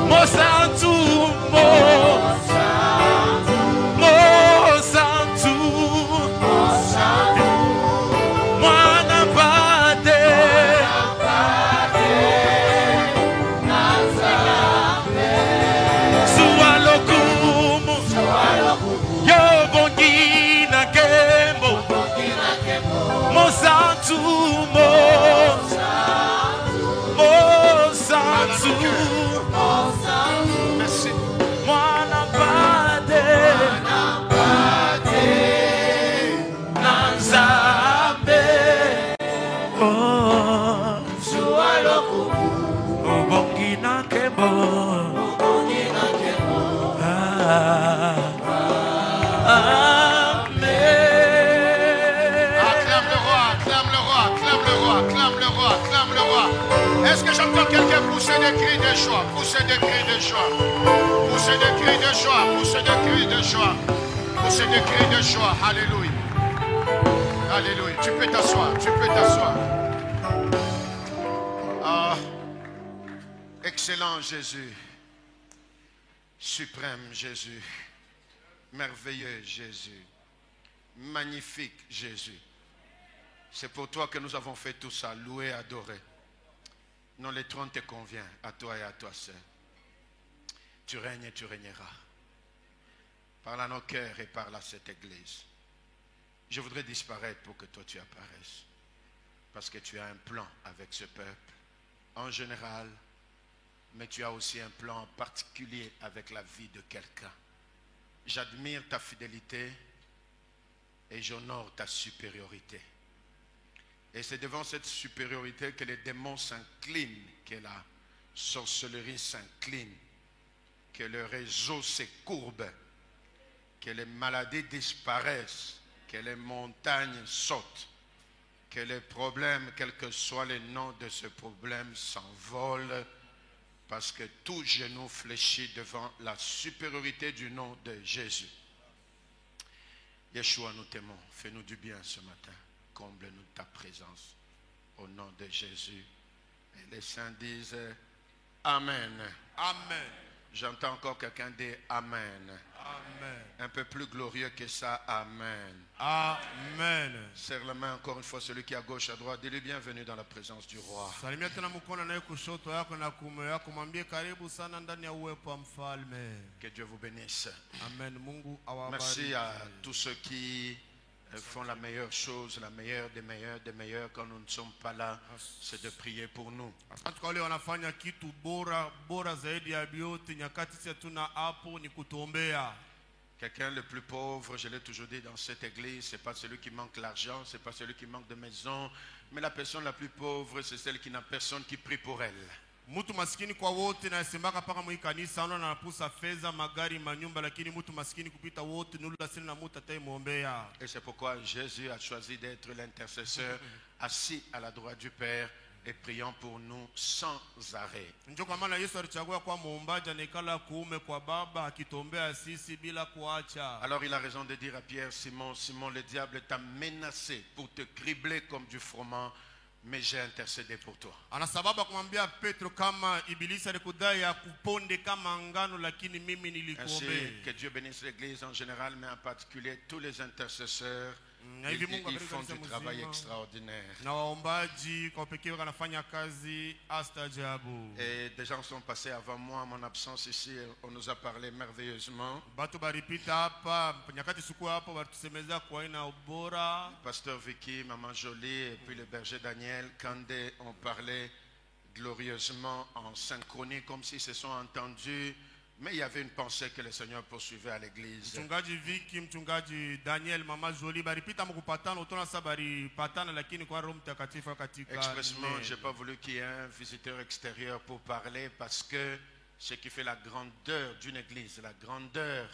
Mosantu, Mwana Pade, Sualokumu, Yobongina Kembo, Mosantu, Mosantu. Merci. Mwana Pade, Nanzambe, oh, Ubongina Kembo, Amen. Acclame le roi, acclame le roi, acclame le roi, acclame le roi, acclame le roi. Est-ce que j'entends quelqu'un pousser des cris de joie, pousser des cris de joie, pousser des cris de joie, pousser des cris de joie, pousser des cris de joie. Alléluia. Alléluia. Tu peux t'asseoir, tu peux t'asseoir. Ah, excellent Jésus, suprême Jésus, merveilleux Jésus, magnifique Jésus. C'est pour toi que nous avons fait tout ça, louer, adorer. Non, le trône te convient, à toi et à toi seul. Tu règnes et tu régneras. Parle à nos cœurs et parle à cette église. Je voudrais disparaître pour que toi tu apparaisses. Parce que tu as un plan avec ce peuple, en général, mais tu as aussi un plan particulier avec la vie de quelqu'un. J'admire ta fidélité et j'honore ta supériorité. Et c'est devant cette supériorité que les démons s'inclinent, que la sorcellerie s'incline, que le réseau s'écourbe, que les maladies disparaissent, que les montagnes sautent, que les problèmes, quel que soit le nom de ce problème, s'envolent, parce que tout genou fléchit devant la supériorité du nom de Jésus. Yeshua, nous t'aimons. Fais-nous du bien ce matin. Comble-nous ta présence. Au nom de Jésus. Et les saints disent Amen. Amen. J'entends encore quelqu'un dire Amen. Amen. Un peu plus glorieux que ça. Amen. Amen. Serre la main encore une fois, celui qui est à gauche, à droite. Dis-lui bienvenue dans la présence du roi. Salimia tena mkono naye kushoto yako na kuume yako, mwambie karibu sana ndani ya uwepo wa mfalme. Que Dieu vous bénisse. Amen. Mungu awabariki. Merci à tous ceux qui font la meilleure chose, la meilleure des meilleurs quand nous ne sommes pas là, c'est de prier pour nous. Asante kwa wale wanafanya kitu bora zaidi ya vyote. Nyakati sisi tuna hapo ni kutuombea. Quelqu'un le plus pauvre, je l'ai toujours dit dans cette église, c'est pas celui qui manque l'argent, c'est pas celui qui manque de maison, mais la personne la plus pauvre, c'est celle qui n'a personne qui prie pour elle. Mtu maskini kwa wote na sembaka paka mwi kanisa ana anapusa fedha, magari, manyumba, lakini mtu maskini kupita wote nula sina na mtu atayemuombea. Et c'est pourquoi Jésus a choisi d'être l'intercesseur assis à la droite du Père et priant pour nous sans arrêt. Ndio kwa maana Yesu alichagua kwa muombaji anekala kuume kwa Baba akitombea sisi bila kuacha. Alors il a raison de dire à Pierre, Simon, le diable t'a menacé pour te cribler comme du froment, mais j'ai intercédé pour toi. Ana sababu kumwambia Petro kama ibilisi alikudai akuponde kama ngano, lakini mimi nilikuombea. Ainsi que Dieu bénisse l'église en général, mais en particulier tous les intercesseurs. Ils font du travail extraordinaire. Et des gens sont passés avant moi, mon absence ici, on nous a parlé merveilleusement. Pasteur Vicky, Maman Jolie et puis le berger Daniel Kandé ont parlé glorieusement en synchronie, comme s'ils se sont entendus. Mais il y avait une pensée que le Seigneur poursuivait à l'église. Mchungaji Vicky, mchungaji Daniel, Mama Jolie baripita mkupatana utona sabari patana, lakini kwa Roho Mtakatifu katika. Expressement, j'ai pas voulu qu'il y ait un visiteur extérieur pour parler, parce que ce qui fait la grandeur d'une église, la grandeur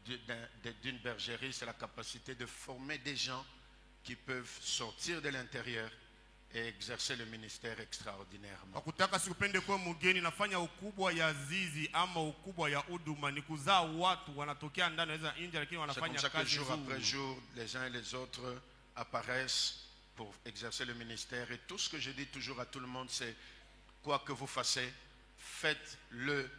d'une bergerie, c'est la capacité de former des gens qui peuvent sortir de l'intérieur et exercer le ministère extraordinairement. C'est pour ça que jour après jour, les uns et les autres apparaissent pour exercer le ministère. Et tout ce que je dis toujours à tout le monde, c'est quoi que vous fassiez, faites-le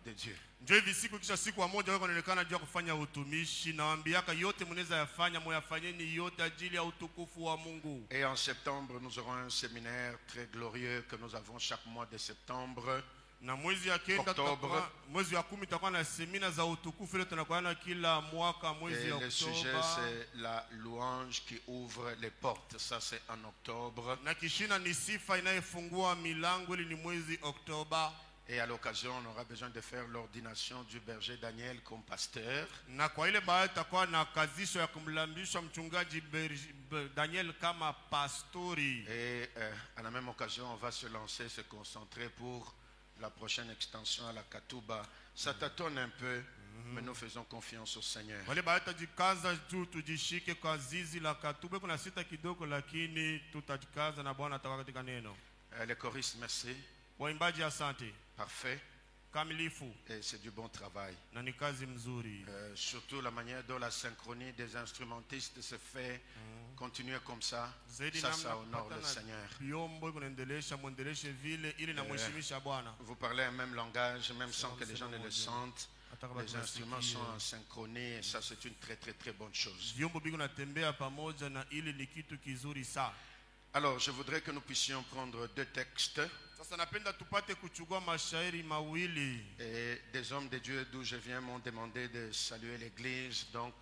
de Dieu. Ndio hivi siku kisha siku moja wewe unaonekana juu ya kufanya utumishi na waambiaka yote mnaweza yafanya moyafanyeni yote ajili ya utukufu wa Mungu. Et en septembre, nous aurons un séminaire très glorieux que nous avons chaque mois de septembre. Na mwezi ya kenda tutakuwa mwezi wa 10 tutakuwa na semina za utukufu ile tunakuwa na kila mwaka mwezi Et wa le sujet Oktoba. c'est la louange qui ouvre les portes. Ça c'est en octobre. Na kishina ni sifa inayefungua milango ili ni mwezi Oktoba. Et à l'occasion, on aura besoin de faire l'ordination du berger Daniel comme pasteur. Na kwa ile baada tutakuwa na kazisho ya kumlambisha mchungaji Daniel kama pastori. Et à la même occasion, on va se lancer, se concentrer pour la prochaine extension à la Katouba. Ça tâtonne un peu, mais nous faisons confiance au Seigneur. Wale baada tajikaza juu tujishike kwa zizi la Katube, kuna sita kidogo lakini tutajikaza na Bwana atakuwa katika neno. Les choristes, merci. Waimbaji asante. Parfait. Kamilifu Et c'est du bon travail. na ni kazi mzuri. Surtout la manière dont la synchronie des instrumentistes se fait. Continuez comme ça. Zaidi Ça honore namna le kupata Seigneur. na vyombo kunaendelesha muendeleshe vile ili na mheshimisha Bwana. Vous parlez un même langage, même sans que les gens ne le sentent. Les instruments sont en synchronie et ça c'est une très très très bonne chose. Vyombo biko natembea pamoja na ili ni kitu kizuri sana. Alors je voudrais que nous puissions prendre deux textes. Sasa napenda tupate kuchukua mashairi mawili. Et des hommes de Dieu d'où je viens m'ont demandé de saluer l'église. Donc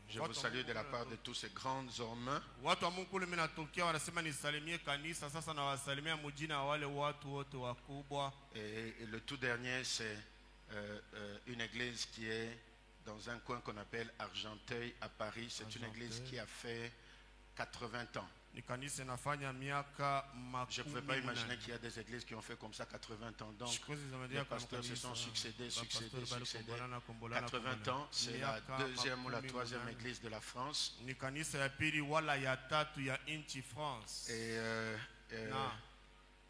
je vous salue de la part de tous ces grands hommes. Watu wa Mungu kule mimi natokea wanasema nisalimie kanisa. Sasa nawasalimia mjina wale watu wote wakubwa. Et le tout dernier c'est une église qui est dans un coin qu'on appelle Argenteuil à Paris. C'est une église qui a fait 80 ans. Ni kanisa inafanya miaka Je ne pouvais pas imaginer qu'il y a des églises qui ont fait comme ça 80 ans. Donc les pasteurs se sont succédés. 80 ans, c'est la deuxième ou la troisième église de la France. Ni kanisa ya pili wala ya tatu ya nchi France. Et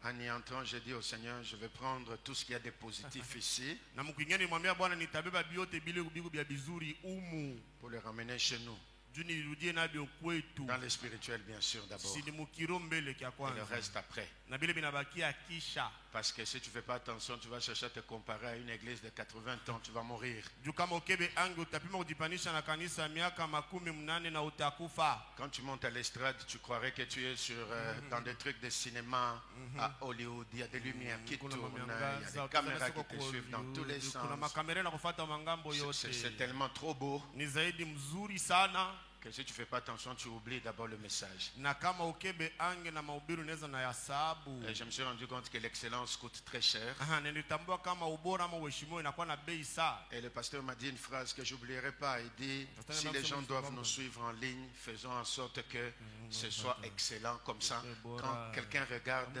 en y entrant, j'ai dit au Seigneur, je vais prendre tout ce qu'il y a de positif ici Na mkwingine nimwambia Bwana nitabeba biote bile bigo bya bizuri umu. pour les ramener chez nous. Juni nirudie nabyo kwetu. Dans le spirituel, bien sûr, d'abord. Si ni mukiro mbele kia Et le kwanza. reste après. Na bile binabakia kisha. Parce que si tu ne fais pas attention, tu vas chercher à te comparer à une église de 80 ans, tu vas mourir. Juu kama ukebe ange utapima kujipanisha na kanisa ya miaka 80 na utakufa. Quand tu montes à l'estrade, tu croirais que tu es sur, dans des trucs de cinéma à Hollywood. Il y a des lumières qui tournent, il y a des caméras qui te suivent dans tous les sens. Kuna makamera na kufuata mangambo yote. C'est tellement trop beau Ni zaidi mzuri sana. que si tu ne fais pas attention, tu oublies d'abord le message. Na kama ukebe ange na mahubiri unaweza na yasabu. Et je me suis rendu compte que l'excellence coûte très cher. Nilitambua kama ubora ama uheshimiwa inakuwa na bei sana. Et le pasteur m'a dit une phrase que je n'oublierai pas. Il dit, si les gens doivent nous suivre en ligne, faisons en sorte que ce soit excellent comme ça. Quand quelqu'un regarde,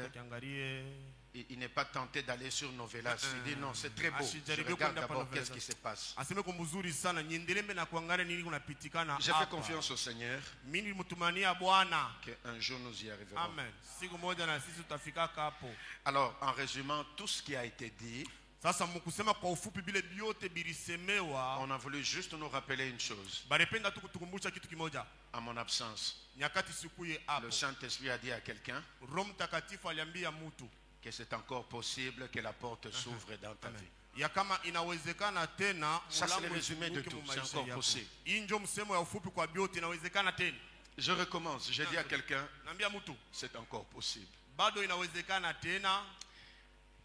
il n'est pas tenté d'aller sur Novelas. Il dit non, c'est très beau. Je regarde d'abord qu'est-ce qui se passe. Aseme kwa mzuri sana niendelembe na kuangalia nini kunapitikana. Je fais confiance au Seigneur Mimi nilimtumania Bwana. qu'un jour nous y arriverons. Amen. Siku moja na sisi tutafika hapo. Alors, en résumant tout ce qui a été dit, Sasa mkusema kwa ufupi bile biote bilisemewa. on a voulu juste nous rappeler une chose. Barependa tu kutukumbusha kitu kimoja. À mon absence, Nyakati sikuye hapo. le Saint-Esprit a dit à quelqu'un Roho Mtakatifu aliambia mtu que c'est encore possible que la porte s'ouvre dans ta vie. ya kama inawezekana tena. Ça, c'est le mlango résumé de ufunguke tout. mu C'est maisha encore yako. possible. Hii ndio msemo ya ufupi kwa biote inawezekana tena. Je recommence. J'ai dit à quelqu'un, Naambia mtu c'est encore possible. bado inawezekana tena.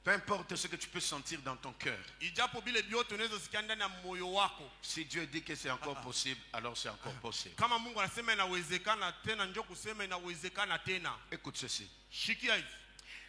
Peu importe ce que tu peux sentir dans ton cœur. Ijapo bile biote unaweza sikia ndani ya moyo wako. Si Dieu dit que c'est encore possible, alors c'est encore possible. Kama Mungu anasema inawezekana tena, njoo kusema inawezekana tena. Écoute ceci. Shikia hivi.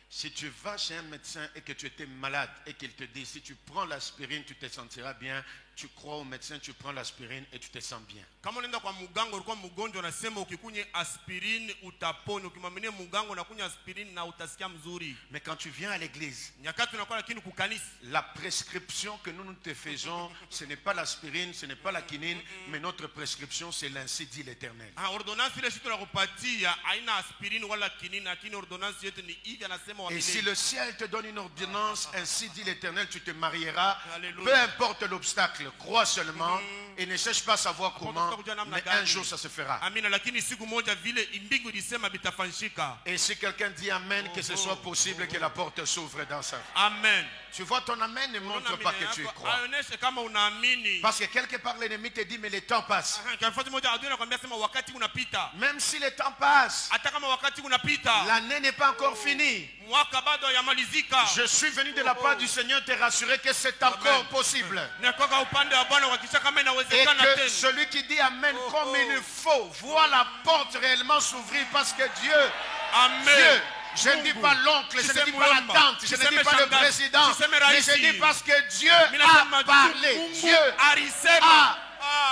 Si tu vas chez un médecin et que tu étais malade et qu'il te dit, si tu prends l'aspirine, tu te sentiras bien, tu crois au médecin, tu prends l'aspirine et tu te sens bien. Kama unaenda kwa muganga ulikuwa mgonjwa unasema ukikunywa aspirin utapona, ukimwaminia muganga unakunywa aspirin na utasikia mzuri. Mais quand tu viens à l'église, Nyakati unakuwa lakini kukanisa, la prescription que nous te faisons, ce n'est pas l'aspirine, ce n'est pas la quinine, mais notre prescription, c'est l'ainsi dit l'Éternel. ordonnance ile sisi tunakupatia haina aspirin wala kinini, lakini ordonnance yetu ni hivi anasema uzima wa Et si milele. le ciel te donne une ordonnance, ainsi dit l'Éternel, tu te marieras. Alléluia. Peu importe l'obstacle, crois seulement et ne cherche pas à savoir comment, mais un jour ça se fera. Amina, lakini siku moja vile mbingu ilisema vitafanyika. Et si quelqu'un dit Amen, que ce soit possible que la porte s'ouvre dans sa vie. Amen. Tu vois, ton Amen ne montre pas que tu y crois. Aoneshe kama unaamini. Parce que quelque part l'ennemi te dit, mais le temps passe. Kwa moja adui anakuambia sema wakati unapita. Même si le temps passe, Hata kama wakati unapita. l'année n'est pas encore finie. Mwaka bado yamalizika. Je suis venu de la part du Seigneur te rassurer que c'est encore possible. Nakoka upande wa Bwana kuhakikisha kama Et inawezekana que tena. celui qui dit Amen comme il faut, voit la porte réellement s'ouvrir parce que Dieu, Amen. je ne dis pas l'oncle, je ne dis pas la tante, je ne dis pas le président, mais je dis parce que Dieu a parlé. Dieu a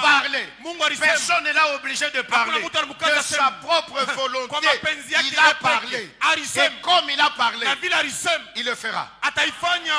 parlé. Personne n'est là obligé de parler. De sa propre volonté, il a parlé. Et comme il a parlé, Na vile alisema il le fera. ataifanya.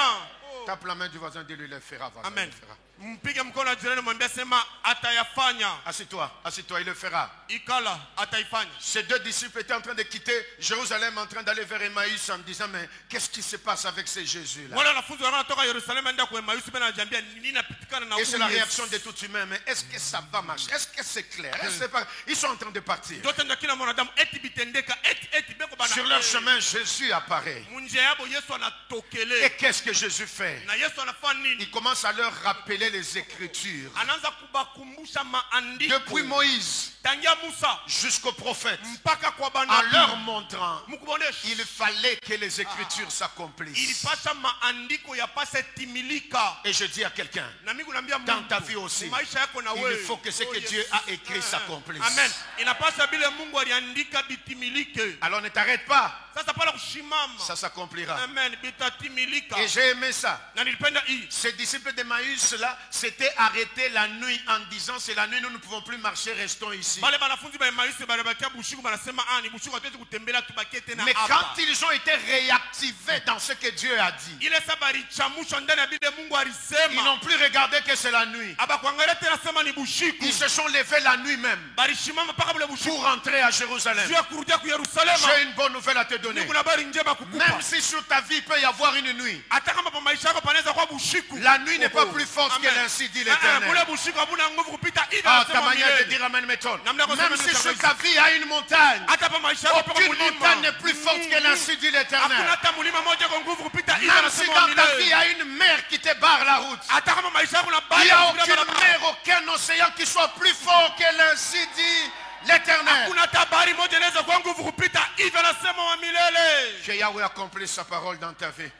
Tape la main du voisin, dis-lui, il le fera. Voisin, Amen. il le fera. Mpige mkono wa jirani mwambie sema atayafanya. Assieds-toi, il le fera. Ikala ataifanya. Ces deux disciples étaient en train de quitter Jérusalem, en train d'aller vers Emmaüs en disant, mais qu'est-ce qui se passe avec ces Jésus-là? Wale wanafunzi wanatoka Yerusalemu enda kwa Emmaus pia anajiambia nini napitikana na Et huyu c'est la Yesu. réaction de tout humain, mais est-ce que ça va marcher? Est-ce que c'est clair? Est-ce que c'est pas... Ils sont en train de partir. Ndoto ndio kila mwanadamu eti bitendeka eti beko bana. Sur leur chemin, Jésus apparaît. Munjia yabo Yesu anatokele. Et qu'est-ce que Jésus fait? Na Yesu anafanya nini? Il commence à leur rappeler les Écritures. Anaanza kubakumbusha maandiko. Depuis Moïse tangia Musa jusqu'aux prophètes, mpaka kwa en banabii. leur montrant, Mkubonesha. il fallait que les Écritures s'accomplissent. Ilipasha maandiko yapase timilika. Et je dis à quelqu'un, Na mimi kunaambia Mungu. dans ta vie aussi, Maisha yako na wewe. il faut que ce que Dieu a écrit s'accomplisse. Amen. Inapasha bile Mungu aliandika bitimilike. Alors ne t'arrête pas, Sasa pala kushimama. ça s'accomplira. Amen. Bitatimilika. Et j'ai aimé ça. Na nilipenda hii. Ces disciples d'Emmaüs là s'étaient arrêtés la nuit en disant, c'est la nuit, nous ne pouvons plus marcher, restons ici. Bale banafunzi ba Emmaus banabakia bushiku banasema ni bushiku hatuwezi kutembea tubakie tena Mais hapa. quand ils ont été réactivés dans ce que Dieu a dit, Ile sabari chamusha ndani ya bile Mungu ils alisema. n'ont plus regardé que c'est la nuit. Aba kuangalia tena sema ni bushiku. Ils se sont levés la nuit même Barishimama paka bile bushiku. pour rentrer à Jérusalem. Sio kurudia ku Yerusalemu. J'ai une bonne nouvelle à te donner. Kuna habari njema kukupa. Même si sur ta vie il peut y avoir une nuit, Hata kama pa maisha yako panaweza kuwa bushiku. la nuit n'est pas plus forte que l'ainsi dit l'Éternel. Kule bushiku habuna nguvu kupita Ah, ta manière de dire Amen m'étonne. Même si sur ta vie il y a une montagne, hata pa maisha yako paka aucune mulima. montagne n'est plus forte que l'ainsi dit Hakuna l'Éternel. hata mulima moja kwa nguvu kupita ila Même si dans ta vie il y a une mer qui te barre la route, hata kama maisha yako na il bali n'y a aucune mer, aucun océan qui soit plus fort que l'ainsi dit l'Éternel. hakuna hata habari moja inaweza kwa nguvu kupita hivyo anasema wa milele. Que Yahweh accomplisse sa parole dans ta vie.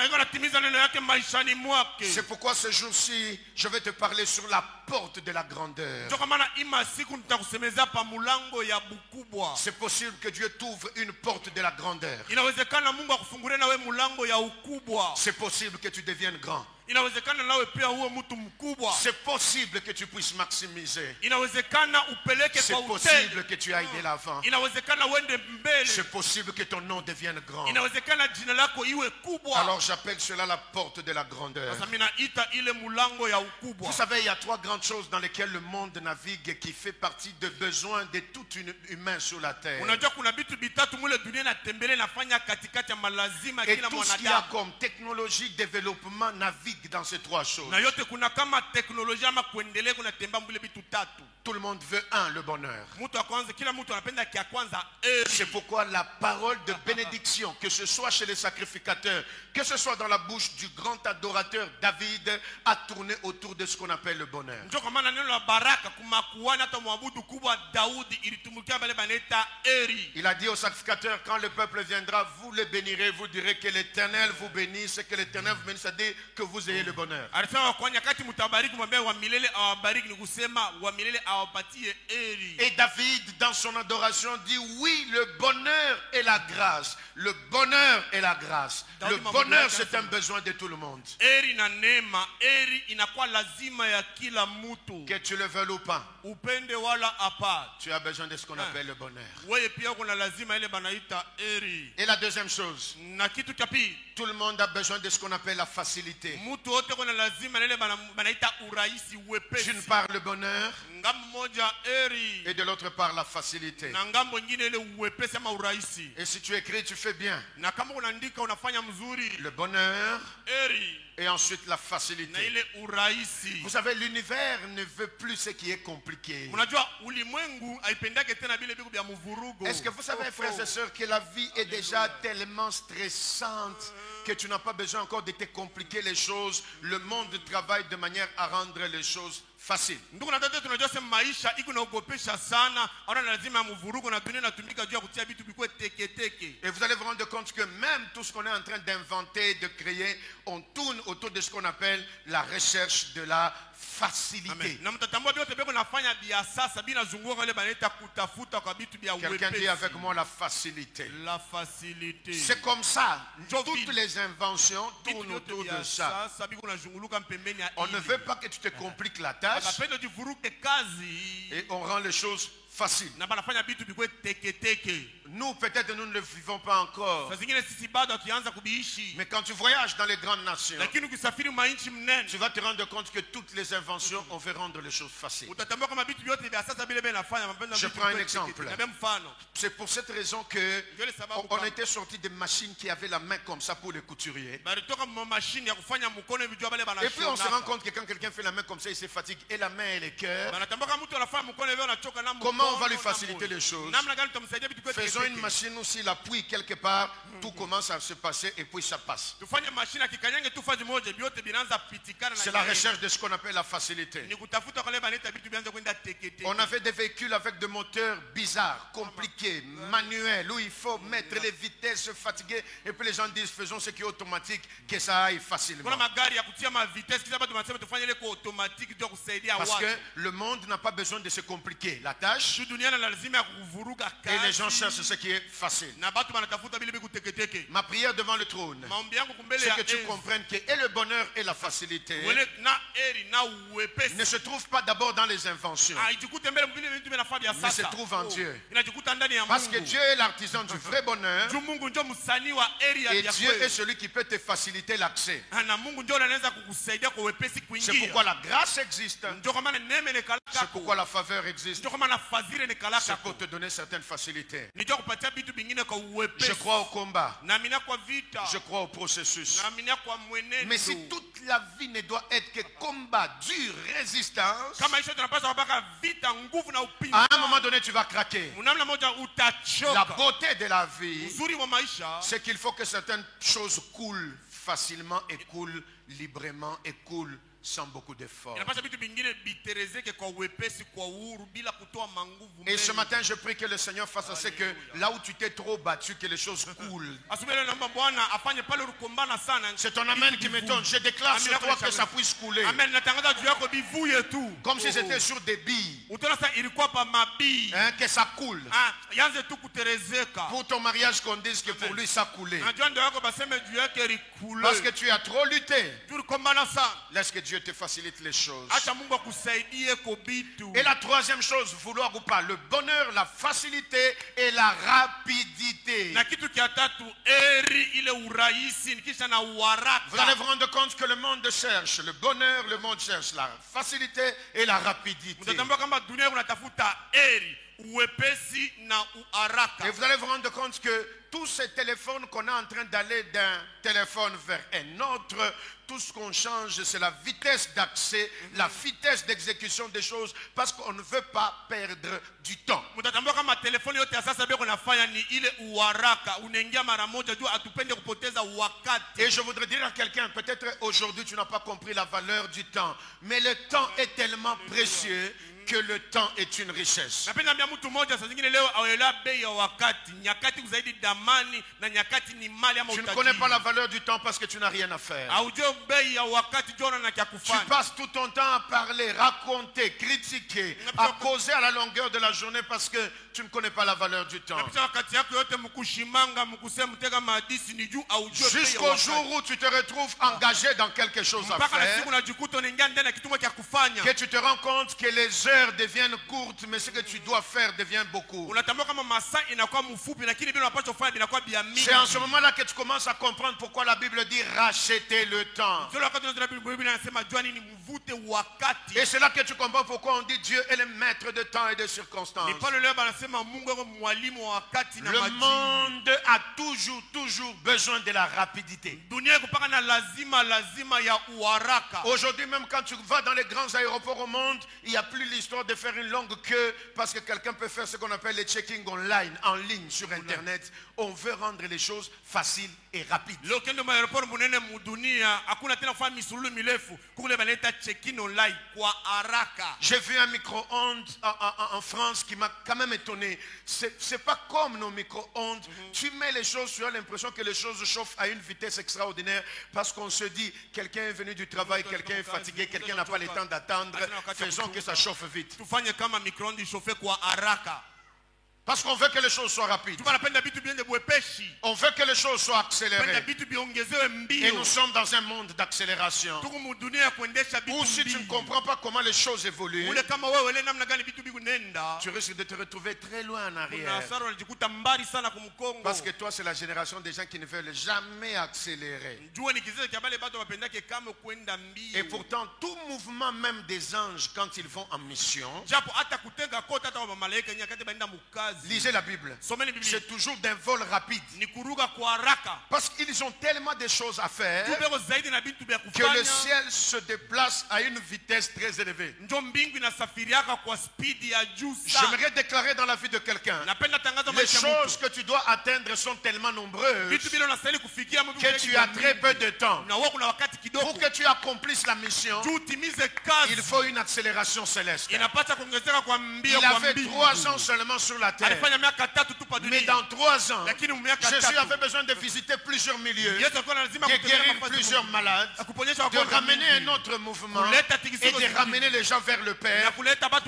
Iko natimiza neno yake maishani mwake. C'est pourquoi ce jour-ci, je vais te parler sur la porte de la grandeur. Ndio kwa maana ima siku nitakusemezea pa mulango ya bukubwa. C'est possible que Dieu t'ouvre une porte de la grandeur. Inawezekana Mungu akufungulie nawe mulango ya ukubwa. C'est possible que tu deviennes grand. Inawezekana nawe pia uwe mtu mkubwa. C'est possible que tu puisses maximiser. Inawezekana upeleke C'est kwa possible utele. que tu ailles de l'avant. Inawezekana uende mbele. C'est possible que ton nom devienne grand. Inawezekana jina lako iwe kubwa. Alors j'appelle cela la porte de la grandeur. Sasa mimi naita ile mulango ya ukubwa. Vous savez, il y a trois grandes choses dans lesquelles le monde navigue et qui fait partie des besoins de tout humain sur la terre. Unajua kuna vitu vitatu mule dunia inatembelea inafanya katikati ya malazima Et kila tout ce qu'il y a mwanadamu. comme technologie, développement navigue dans ces trois choses. Na yote kuna kama teknolojia ama kuendelea kunatembea mbele vitu tatu. Tout le monde veut le bonheur. Mtu wa kwanza, kila mtu anapenda kia kwanza C'est pourquoi la parole de bénédiction, que ce soit chez les sacrificateurs, que ce soit dans la bouche du grand adorateur David, a tourné autour de ce qu'on appelle le bonheur. ndio kwa maana neno la baraka kumakuana hata mwabudu kubwa Daudi ilitumukia bale baneta eri. Il a dit aux sacrificateurs, quand le peuple viendra, vous le bénirez, vous direz que l'Éternel vous bénisse, que l'Éternel vous bénisse, c'est-à-dire que vous ayez le bonheur. Alisema kwa nyakati mtabariki mwambie wa milele awabariki, ni kusema wa milele awapatie eri. Et David, dans son adoration, dit oui, le bonheur et la grâce. Le bonheur et la grâce. Le bonheur, c'est un besoin de tout le monde. Eri na neema, eri inakuwa lazima ya kila mtu. Que tu le veuilles ou pas, Upende wala apate. tu as besoin de ce qu'on appelle le bonheur. Wewe pia kuna lazima ile banaita eri. Et la deuxième chose, Na kitu cha pili, tout le monde a besoin de ce qu'on appelle la facilité. Mutu wote kuna lazima na ile banaita urahisi uwepesi. D'une part le bonheur Ngambo moja eri et de l'autre part la facilité. na ngambo nyingine ile uwepesi ama urahisi. Et si tu écris, tu fais bien. Na kama unaandika unafanya mzuri. Le bonheur Eri et ensuite la na facilité. ile urahisi. Vous savez, l'univers ne veut plus ce qui est compliqué. Unajua ulimwengu haipendake tena vile vitu vya mvurugo. Est-ce que vous savez, frères et sœurs, que la vie est déjà tellement stressante que tu n'as pas besoin encore de te compliquer les choses. Le monde travaille de manière à rendre les choses faciles. Ndugu na dada, tunajua sema maisha iko naogopesha sana, ona lazima mvurugo na dunia inatumika juu ya kutia vitu vikwe teke teke. Et vous allez vous rendre compte que même tout ce qu'on est en train d'inventer, de créer, on tourne autour de ce qu'on appelle la recherche de la facilité. Amen. Na mtatambua vyote beko nafanya bia sasa bila zunguka ile banaita kutafuta kwa vitu vya uwepesi. Quelqu'un dit avec moi la facilité. La facilité. C'est comme ça. Njo Toutes vile. les inventions Vitu tournent vyote autour vya de ça. sasa biko nazunguluka pembeni ya On ne ili. veut pas que tu te compliques la tâche Bakapenda jivuruke kazi et on rend les choses faciles. na banafanya vitu vikwe teke teke. Nous, peut-être, nous ne le vivons pas encore. Saa zingine sisi bado hatuanza kubiishi. Mais quand tu voyages dans les grandes nations, Lakini ukisafiri mainchi mnene tu vas te rendre compte que toutes les inventions, on veut rendre les choses faciles. utatambua kama vitu vyote vya sasa vile nafanya mapenda Je vitu prends un vikwe exemple. teke teke. Na mfano. C'est pour cette raison que Ndio ile sababu on kwamba était sorti des machines qui avaient la main comme ça pour les couturiers. balitoka mashine ya kufanya mkono hivi jua bale Et puis on se rend banashona. compte que quand quelqu'un fait la main comme ça, il se fatigue. Et la main et le cœur. Banatambua kama mtu anafanya mkono hivi anachoka na mkono. Comment on va lui faciliter les choses? Namna gani tutamsaidia vitu vikwe teke Faisons une teke. machine aussi, l'appuie quelque part, tout commence à se passer et puis ça passe. Tufanye mashine akikanyange tu fazi moja vyote vinaanza pitikana na C'est la kelele. recherche de ce qu'on appelle la facilité. Ni kutafuta kale baneta vitu vianze kwenda teke teke. On avait des véhicules avec des moteurs bizarres, compliqués, manuels, où il faut mettre les vitesses, se fatiguer. Et puis les gens disent, faisons ce qui est automatique, que ça aille facilement. Kuna magari ya kutia ma vitesse kisha bado tunasema tufanye ile kwa automatique ndio kusaidia Parce watu. que le monde n'a pas besoin de se compliquer la tâche. Shu dunia na lazima ya kuvuruga Et les gens kazi. cherchent ce qui est facile. Na batu banatafuta vile vitu teke teke. Ma prière devant le trône, Maombi yangu kumbele c'est ya que tu enzi. comprennes que et le bonheur et la facilité Wele na eri na uwepesi. ne se trouvent pas d'abord dans les inventions, Haijikute mbele vile vitu vinafaa vya mais sasa. se trouvent en Dieu. Inajikuta ndani ya Parce que Mungu. Dieu est l'artisan du vrai bonheur Juu Mungu ndio msanii wa eri ya et vya Dieu est kweli. celui qui peut te faciliter l'accès. Na Mungu ndio anaweza kukusaidia kwa wepesi C'est kuingia. pourquoi la grâce existe. Ndio kama neema ni kalaka. C'est pourquoi la faveur existe. Ndio kama na fadhili ni kalaka. C'est pour te donner certaines facilités. Ndio kupatia vitu vingine kwa uwepesi. Je crois au combat. Naamini kwa vita. Je crois au processus. Naamini kwa mwenendo. Mais si toute la vie ne doit être que combat, dur, résistance, kama hicho tunapaswa kupaka vita nguvu na à upinzani. un moment donné, tu vas craquer. Namna moja La utachoka. beauté de la vie, Uzuri wa maisha c'est qu'il faut que certaines choses coulent facilement et coulent librement et coulent sans beaucoup d'efforts. inapaswa vitu vingine biterezeke kwa uwepesi, kwa uhuru, bila kutoa manguvu Et ce mengi. matin, je prie que le Seigneur fasse à ce que là où tu t'es trop battu, que les choses coulent. Asubuhi leo naomba Bwana afanye pale ulikombana sana. C'est ton amen qui m'étonne. Je déclare sur toi que ça puisse couler. Amen. Natangaza juu yako bivuye tu. Comme si c'était sur des billes. Utaona sasa ilikuwa pa mabii. Hein, que ça coule. Yanze tu kuterezeka. Pour ton mariage, qu'on dise que pour lui, ça coulait. Najua ndio yako baseme juu yake likule. Parce que tu as trop lutté. Tulikombana sana. Laisse que Dieu te facilite les choses. Acha Mungu akusaidie kwa vitu. Et la troisième chose, vouloir ou pas, le bonheur, la facilité et la rapidité. Na kitu kia tatu eri ile urahisi kisha na uharaka. Vous allez vous rendre compte que le monde cherche le bonheur, le monde cherche la facilité et la rapidité. Mtatambua kama dunia unatafuta eri, uwepesi na uharaka. Et vous allez vous rendre compte que tous ces téléphones qu'on est en train d'aller d'un téléphone vers un autre, tout ce qu'on change, c'est la vitesse d'accès, la vitesse d'exécution des choses, parce qu'on ne veut pas perdre du temps. Mtatambua kama telefoni yote ya sasa beko nafanya ni ile uharaka. Unaingia mara moja juu atupende kupoteza wakati. Et je voudrais dire à quelqu'un, peut-être aujourd'hui tu n'as pas compris la valeur du temps, mais le temps est tellement précieux que le temps est une richesse. Napenda ambia mtu mmoja saa zingine leo aelewa bei ya wakati. Nyakati zaidi damani na nyakati ni mali ama Tu ne utajiri. connais pas la valeur du temps parce que tu n'as rien à faire. Haujui bei ya wakati jona na kia Tu kufanya. passes tout ton temps à parler, raconter, critiquer, à causer à la longueur de la journée parce que tu ne connais pas la valeur du temps. Napita wakati yako yote mkushimanga mkusema mtega madisi ni juu aujue bei ya Jusqu'au wakati. jour où tu te retrouves engagé dans quelque chose à Mpaka na faire, siku unajikuta unaingia ndani ya kitu cha kufanya. que tu te rends compte que les heures heures deviennent courtes, mais ce que tu dois faire devient beaucoup. Unatambua kama masaa inakuwa mfupi lakini bila unapaswa kufanya vinakuwa vya mingi. C'est en ce moment-là que tu commences à comprendre pourquoi la Bible dit racheter le temps. Sio wakati unasoma Biblia inasema jua nini mvute wakati. Et c'est là que tu comprends pourquoi on dit Dieu est le maître de temps et de circonstances. Ni pale leo banasema Mungu ako mwalimu wa wakati na Le majira. monde a toujours besoin de la rapidité. Dunia kupaka na lazima ya uharaka. Aujourd'hui même quand tu vas dans les grands aéroports au monde, il n'y a plus l'histoire de faire une longue queue parce que quelqu'un peut faire ce qu'on appelle les checking online, en ligne sur internet. On veut rendre les choses faciles et rapides. Leo kendo aéroport munene mu dunia hakuna tena kufanya misululu mirefu. Kule banaleta check-in online kwa haraka. J'ai vu un micro-ondes en France qui m'a quand même étonné. C'est pas comme nos micro-ondes. Tu mets les choses, tu as l'impression que les choses chauffent à une vitesse extraordinaire parce qu'on se dit, quelqu'un est venu du travail, quelqu'un est fatigué, quelqu'un n'a pas le temps d'attendre. Faisons que ça chauffe vite. Tufanye kama micro-ondes ishofe kwa haraka. Parce qu'on veut que les choses soient rapides. On veut que les choses soient accélérées. Et nous sommes dans un monde d'accélération. Ou si tu ne comprends pas comment les choses évoluent, tu risques de te retrouver très loin en arrière. Parce que toi, c'est la génération des gens qui ne veulent jamais accélérer. Et pourtant, tout mouvement, même des anges, quand ils vont en mission, lisez la Bible. C'est toujours d'un vol rapide. Parce qu'ils ont tellement de choses à faire que le ciel se déplace à une vitesse très élevée. J'aimerais déclarer dans la vie de quelqu'un, les choses que tu dois atteindre sont tellement nombreuses que tu as très peu de temps. Pour que tu accomplisses la mission, il faut une accélération céleste. Il avait 3 ans seulement sur la terre. Mais dans 3 ans, Jésus avait besoin de visiter plusieurs milieux, de guérir plusieurs malades, de ramener un autre mouvement et de ramener les gens vers le Père.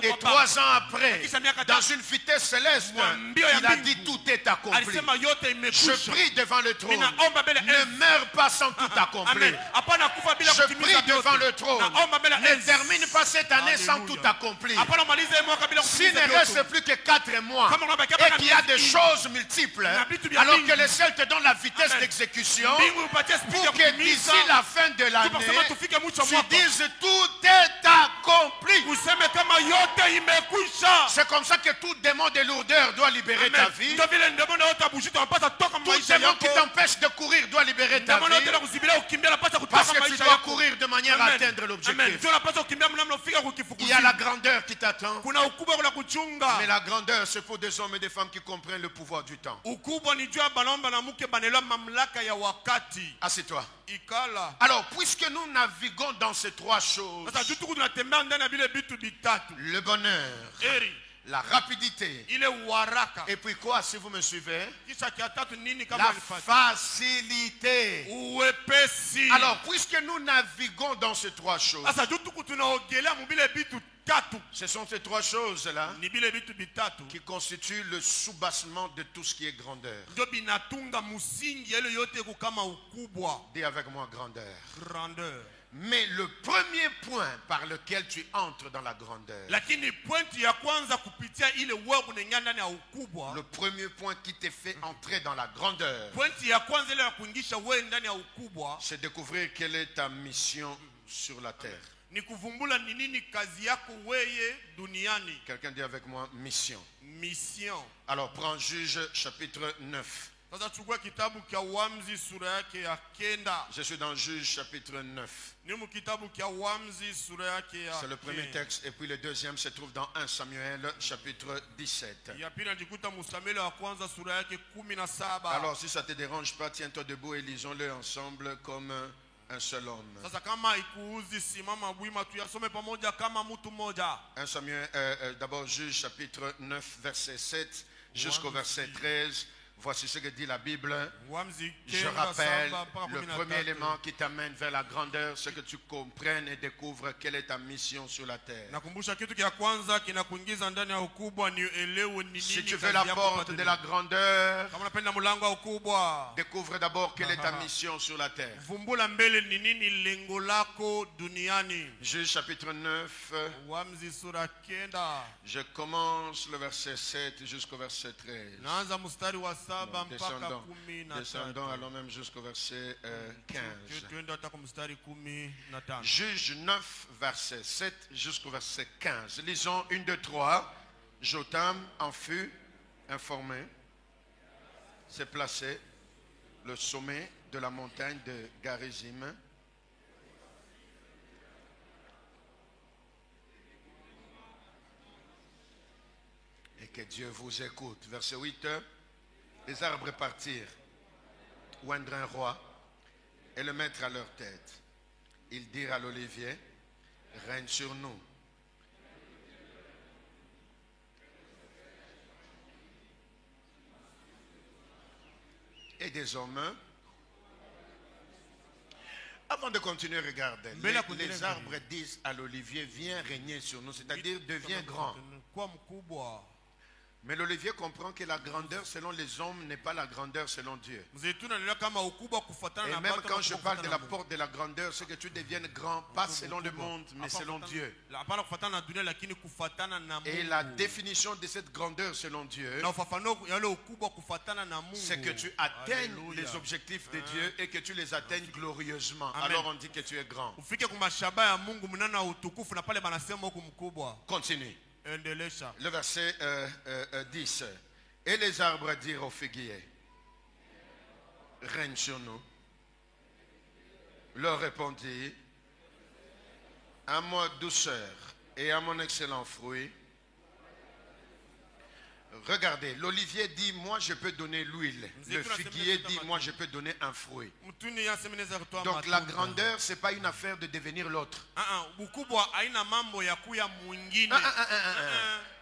Et 3 ans après, dans une vitesse céleste, il a dit tout est accompli. Je prie devant le trône. Ne meurs pas sans tout accomplir. Je prie devant le trône. Ne termine pas cette année sans tout accomplir. S'il ne reste plus que 4 mois et qu'il y a des choses multiples, alors que le ciel te donne la vitesse d'exécution pour que d'ici la fin de l'année, tu dises tout est accompli. C'est comme ça que tout démon de lourdeur doit libérer ta vie. Tout démon qui t'empêche de courir doit libérer ta vie. Parce que tu dois courir de manière à atteindre l'objectif. Il y a la grandeur qui t'attend. Mais la grandeur, c'est pour des hommes et des femmes qui comprennent le pouvoir du temps. Assieds-toi. Alors, puisque nous naviguons dans ces 3 choses, le bonheur, la rapidité, et puis quoi, si vous me suivez, la facilité. Alors, puisque nous naviguons dans ces 3 choses, ce sont ces 3 choses-là qui constituent le soubassement de tout ce qui est grandeur. Dis avec moi grandeur. Mais le premier point par lequel tu entres dans la grandeur, le premier point qui te fait entrer dans la grandeur, c'est découvrir quelle est ta mission sur la terre. Quelqu'un dit avec moi mission. Alors prends Juge chapitre 9. Je suis dans Juge chapitre 9. C'est le premier texte. Et puis le deuxième se trouve dans 1 Samuel chapitre 17. Alors si ça ne te dérange pas, tiens-toi debout et lisons-le ensemble comme un seul homme. 1 Samuel, d'abord Juge chapitre 9 verset 7 jusqu'au verset 13. Voici ce que dit la Bible. Wamzi Je kenda rappelle, saba mpaka le kumi na premier tatu. élément qui t'amène vers la grandeur, c'est que tu comprennes et découvres quelle est ta mission sur la terre. Nakumbusha kitu kia kwanza kinakuingiza ndani ya ukubwa ni uelewe ni Si nini tu veux kazi la yako porte hapa de la duniani. grandeur, Kama unapenda mlango wa ukubwa, découvre d'abord quelle est ta mission sur la terre. vumbula mbele ni nini lengo lako duniani. Juge chapitre 9, Wamzi sura kenda. je commence le verset 7 jusqu'au verset 13. Naanza mstari wa 7 mpaka Descendons, 13. descendons, allons même jusqu'au verset 15. Tuende hata kwa mstari 15. Juge 9, verset 7 jusqu'au verset 15. Lisons 1, 2, 3. Jotam en fut informé, s'est placé le sommet de la montagne de Garizim. Et que Dieu vous écoute. Verset 8. Les arbres partirent, oindre un roi et le mettre à leur tête. Ils dirent à l'olivier, règne sur nous. Et des hommes. Avant de continuer, regardez. Les arbres disent à l'olivier, viens régner sur nous, c'est-à-dire deviens grand. Kwa mkubwa. Mais l'olivier comprend que la grandeur selon les hommes n'est pas la grandeur selon Dieu. Mzeituni anaelewa kama ukubwa kufuatana Et na même watu quand na je kufuatana parle de na la Mungu. porte de la grandeur, c'est que tu deviennes grand, pas selon le monde, mais selon Dieu. Hapana kufuatana na dunia lakini kufuatana na Mungu. Et la définition de cette grandeur selon Dieu, Na ufafanuo ya ile ukubwa kufuatana na Mungu. c'est que tu atteignes Alléluia. les objectifs de Dieu et que tu les atteignes glorieusement. Amen. Alors on dit que tu es grand. Ufike kwa mashaba ya Mungu mnana utukufu na pale banasema huku mkubwa. Continue. Endelesha. Le verset 10. Et les arbres dirent aux figuiers, règne sur nous. Leur répondit, à moi douceur et à mon excellent fruit. Regardez, l'olivier dit, moi je peux donner l'huile. Le figuier dit, moi je peux donner un fruit. Mtuni yasemeneza kutoa Donc la matunda. grandeur, ce n'est pas une affaire de devenir l'autre. Ukubwa haina mambo ya kuya mwingine.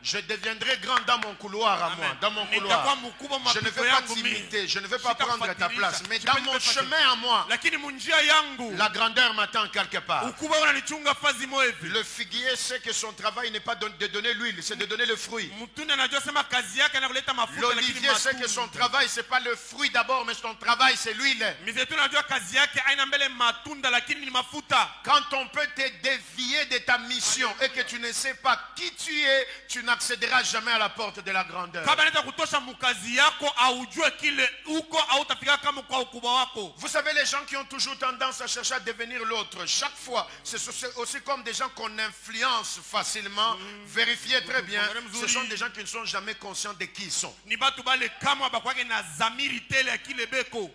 Je deviendrai grand dans mon couloir à moi, dans mon couloir. Nitakuwa mkubwa Je ne mapito veux pas yangu t'imiter, je ne veux pas prendre ta Sitakufuatilisha. place, mais Sipendi dans mon kufuatilia. chemin à moi, Lakini munjia yangu la grandeur m'attend quelque part. ukubwa unanichunga fazi moja hivi. Le figuier sait que son travail n'est pas de donner l'huile, c'est de donner le fruit. Mtuni anajua sema kazi yake na kuleta mafuta lakini L'olivier sait que son travail, ce n'est pas le fruit d'abord, mais son travail, c'est l'huile. Mizeituni anajua kazi yake haina mbele matunda lakini ni mafuta. Quand on peut te dévier de ta mission et que tu ne sais pas qui tu es, tu n'accéderas jamais à la porte de la grandeur. Kama anaweza kutosha mkazi yako aujue kile uko au utafika kama kwa ukubwa wako. Vous savez, les gens qui ont toujours tendance à chercher à devenir l'autre, chaque fois, c'est aussi comme des gens qu'on influence facilement. Vérifiez très bien, ce sont des gens qui ne sont jamais conscients de qui ils sont. Ni batu bale kama bakwake na zamiri tele ya kile beko.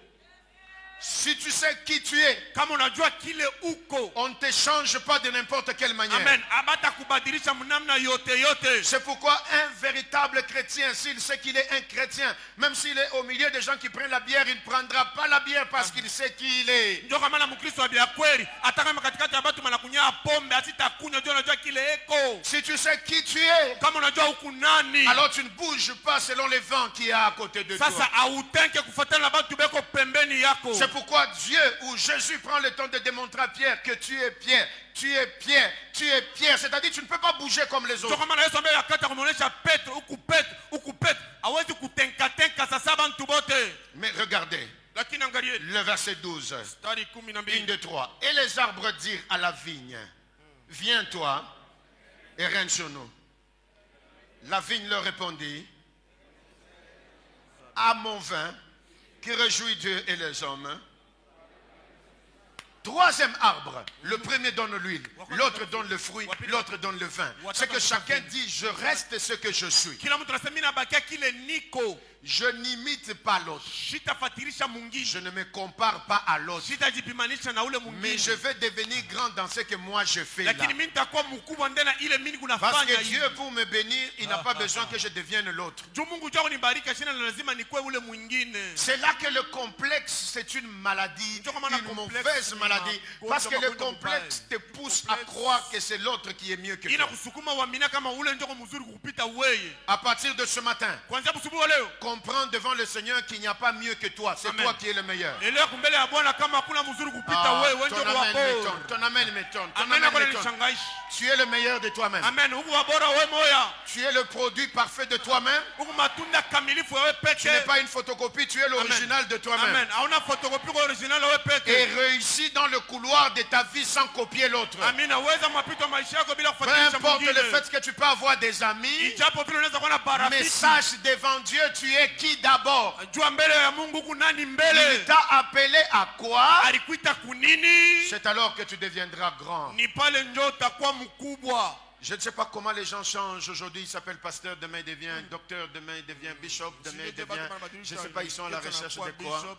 Si tu sais qui tu es, Kama unajua kile uko. on ne te change pas de n'importe quelle manière. Amen. Abata kubadilisha mnamna yote yote. C'est pourquoi un véritable chrétien, s'il sait qu'il est un chrétien, même s'il est au milieu des gens qui prennent la bière, il ne prendra pas la bière parce qu'il sait qui il est. Ndio kama na Mkristo wa bia kweli, hata kama katikati ya watu mnakunywa pombe, asitakunywa ndio unajua kile eko. Si tu sais qui tu es, Kama unajua uko nani, alors tu ne bouges pas selon les vents qui y a à côté de toi. sasa autenke kufuatana na watu beko pembeni yako. C'est pourquoi Dieu ou Jésus prend le temps de démontrer à Pierre que tu es Pierre, tu es Pierre, tu es Pierre. C'est-à-dire tu ne peux pas bouger comme les Ndio autres. kama na Yesu ambaye akata kumuonesha Petro, uku Petro, hawezi kutenka sasa bantu bote. Mais regardez, Lakini angalie le verset 12. mstari 1, 12. 2, 3. Et les arbres dirent à la vigne, viens toi et règne sur nous. La vigne leur répondit, à mon vin qui réjouit Dieu et les hommes. Troisième arbre, le premier donne l'huile, l'autre donne le fruit, l'autre donne le vin. C'est que chacun dit, je reste ce que je suis. Kila mtu anasema mimi nabakia kile niko. Je n'imite pas l'autre. Sitafatirisha mwingine. Je ne me compare pas à l'autre. Sitajipimanisha na ule Mais mwingine. je vais devenir grand dans ce que moi je fais là. Lakini mimi nitakuwa mkubwa ndani ile mimi Parce kunafanya que hivi. Dieu, pour me bénir, il n'a pas besoin que je devienne l'autre. Juu Mungu jua kunibariki shina lazima nikuwe ule mwingine. C'est là que le complexe, c'est une maladie, Ndio kama na une complexe mauvaise ni maladie. magonjwa Parce que le magonjwa complexe te pousse pousse à croire que c'est l'autre qui est mieux que toi. inakusukuma uamini kama ule ndio mzuri kupita wewe. À partir de ce matin, Kuanzia busubuhi wa leo, comprends devant le Seigneur qu'il n'y a pas mieux que toi. C'est Amen. toi qui es le meilleur. elewa kumbele ya Bwana kama hakuna mzuri kupita Ah, wewe, ton ndio amen wako. m'étonne, ton amen m'étonne, ton Amen, amen akole m'étonne. nishangaisha. Tu es le meilleur de toi-même. Amen, huku wabora wewe moya. Tu es le produit parfait de toi-même. Huku matunda kamilifu wewe Tu n'es peke. pas une photocopie, tu es l'original de toi-même. Amen, hauna photocopy kwa original wewe Et peke. réussis dans le couloir de ta vie sans copier l'autre. Amina, weza mapito maisha yako bila Peu kufuatilia importe le mwingine. fait que tu peux avoir des amis, Ijapo vile unaweza kuwa na mais barafiki. sache devant Dieu, tu es qui d'abord. Jua mbele ya Mungu huku nani Il mbele. t'a appelé à quoi? Alikuita kunini? C'est alors que tu deviendras grand. Ni pale ndio utakuwa mkubwa. Je ne sais pas comment les gens changent aujourd'hui. Il s'appelle pasteur, demain il devient docteur, demain il devient bishop, demain il devient... Je ne sais pas, ils sont à la recherche de quoi.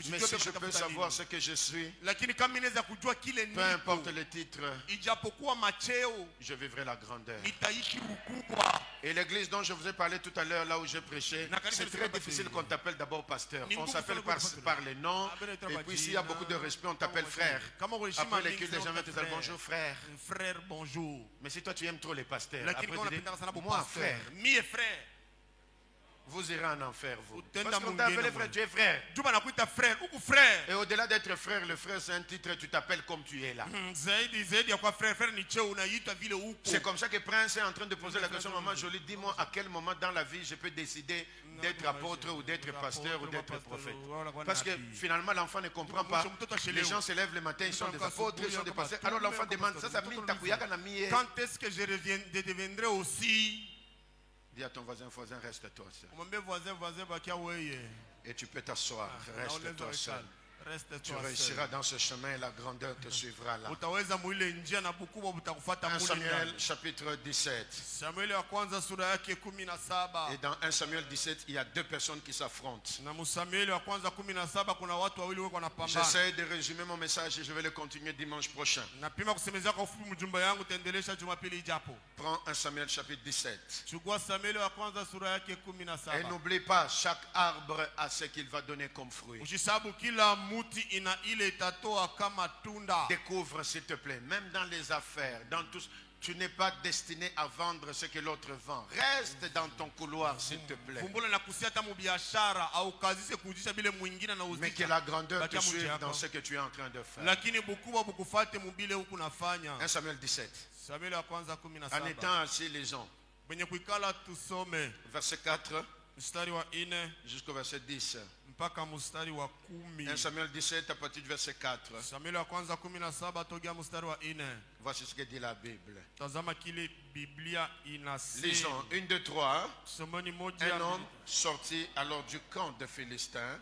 Mais si je peux savoir ce que je suis, Lakini kama inaweza kujua kile peu importe le titre, ijapokuwa macheo je vivrai la grandeur. nitaishi ukubwa. Et l'église dont je vous ai parlé tout à l'heure, là où j'ai prêché, c'est très difficile qu'on t'appelle d'abord pasteur. On s'appelle par les noms, et puis s'il y a beaucoup de respect, on t'appelle frère. Après les cultes, les gens viennent te dire bonjour frère. Frère, bonjour. Mais si toi tu aimes trop les pasteurs, Lakini après kama tu dis, unapenda sana moi pasteur. frère, Mie frère. vous irez en enfer vous. Utenda Parce qu'on mwingine t'a appelé mwe. frère, tu es frère. Juba nakuita frère, huku frère. Et au-delà d'être frère, le frère c'est un titre, tu t'appelles comme tu es là. Zaidi ya kwa frère, frère ni cheo unaitwa vile huko. C'est comme ça que Prince est en train de poser la question, maman Jolie, dis-moi à quel moment dans la vie je peux décider d'être apôtre ou d'être pasteur ou d'être prophète. Parce que finalement l'enfant ne comprend pas. Les gens se lèvent le matin, ils sont des apôtres, ils sont des pasteurs. Alors l'enfant demande, ça mine takuyaka na mie. Quand est-ce que je deviendrai aussi? Dis à ton voisin, reste-toi seul. Umwambie voisin bakia weye. Et tu peux t'asseoir, reste-toi seul. Reste Tu toi réussiras dans ce chemin et la grandeur te suivra là. Utaweza mwile njia na bukubwa butakufuata 1 mule Samuel ndani. chapitre 17. Samueli wa kwanza sura yake 17. Et dans 1 Samuel 17, il y a deux personnes qui s'affrontent. Na Samueli wa kwanza 17 kuna watu wawili wako wanapambana. J'essaie de résumer mon message et je vais le continuer dimanche prochain. Napima kusemezea kwa ufupi mjumba yangu taendelesha Jumapili ijapo. Prends 1 Samuel chapitre 17. Chukua Samueli wa kwanza sura yake 17. Et n'oublie pas, chaque arbre a ce qu'il va donner comme fruit. Usisabu kila muti ina ile itatoa kama tunda. Découvre s'il te plaît, même dans les affaires, dans tout, tu n'es pas destiné à vendre ce que l'autre vend. Reste dans ton couloir s'il te plaît. Fumbula na kusia hata mubiashara au kazise kujisha bile mwingine na uzisha. Mais que la grandeur te Bakia suive mti dans yako. ce que tu es en train de faire. Lakini bukubwa bukufate mubile huku nafanya. 1 Samuel 17. Samueli wa kwanza En 17. étant assis, lisons. Kwenye kuikala tusome Verset 4 mstari wa 4 jusqu'au verset 10. mpaka mstari wa 10. 1 Samuel 17 à partir du verset 4. Samueli wa kwanza 17 tokea mstari wa 4. Voici ce que dit la Bible. Tazama kile Biblia inasema. Lisons 1, 2, 3. Somoni moja. Un homme sortit alors du camp de Philistins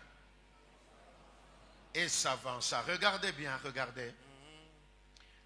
et s'avança. Regardez bien, regardez.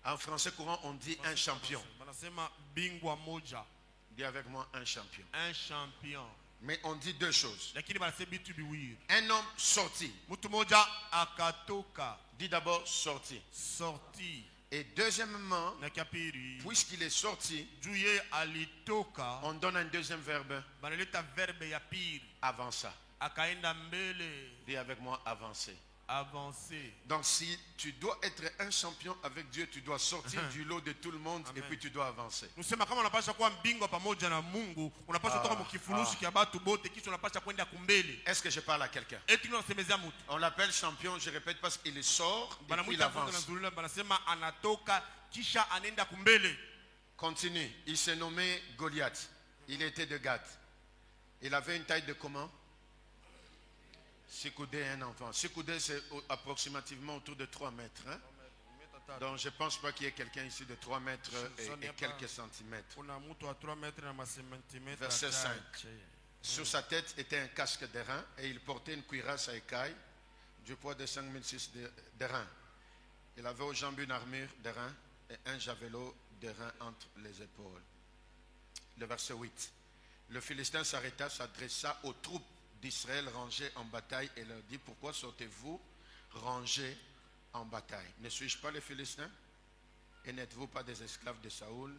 En français courant, on dit un champion. Banasema bingwa moja. Dis avec moi un champion. Un champion. Mais on dit deux choses. Lakini banasema bitu biwili. Un homme sorti. Mtu moja akatoka. Dis d'abord sorti. Sorti. Et deuxièmement, Na kapiri. puisqu'il est sorti, Juu yeye alitoka. on donne un deuxième verbe. Banaleta verbe ya pili. Avança. Akaenda mbele. Dis avec moi avancer. Avancer. Donc si tu dois être un champion avec Dieu, tu dois sortir du lot de tout le monde et puis tu dois avancer. Nusema kama unapasha kuwa mbingwa pamoja na Mungu, unapasha kutoka mkifurushi kia batu bote kisha unapasha kwenda kumbele. Est-ce que je parle à quelqu'un? Eti unasemezea mtu. On l'appelle champion, je répète, parce qu'il sort et puis il Banamuita bongo na avance. zulula banasema anatoka kisha anenda kumbele. Continue. Il s'est nommé Goliath. Il était de Gath. Il avait une taille de comment? 6 coudées, un enfant. 6 coudées, c'est approximativement autour de 3 mètres. Hein? Donc je ne pense pas qu'il y ait quelqu'un ici de 3 mètres et quelques centimètres. Kuna mtu wa 3 metre na masentimètre. Verset 5. Sur sa tête était un casque d'airain et il portait une cuirasse à écailles du poids de 5006 d'airain. Il avait aux jambes une armure d'airain et un javelot d'airain entre les épaules. Le verset 8. Le Philistin s'arrêta, s'adressa aux troupes d'Israël rangées en bataille et leur dit: pourquoi sortez-vous rangés en bataille? Ne suis-je pas les Philistins? Et n'êtes-vous pas des esclaves de Saoul?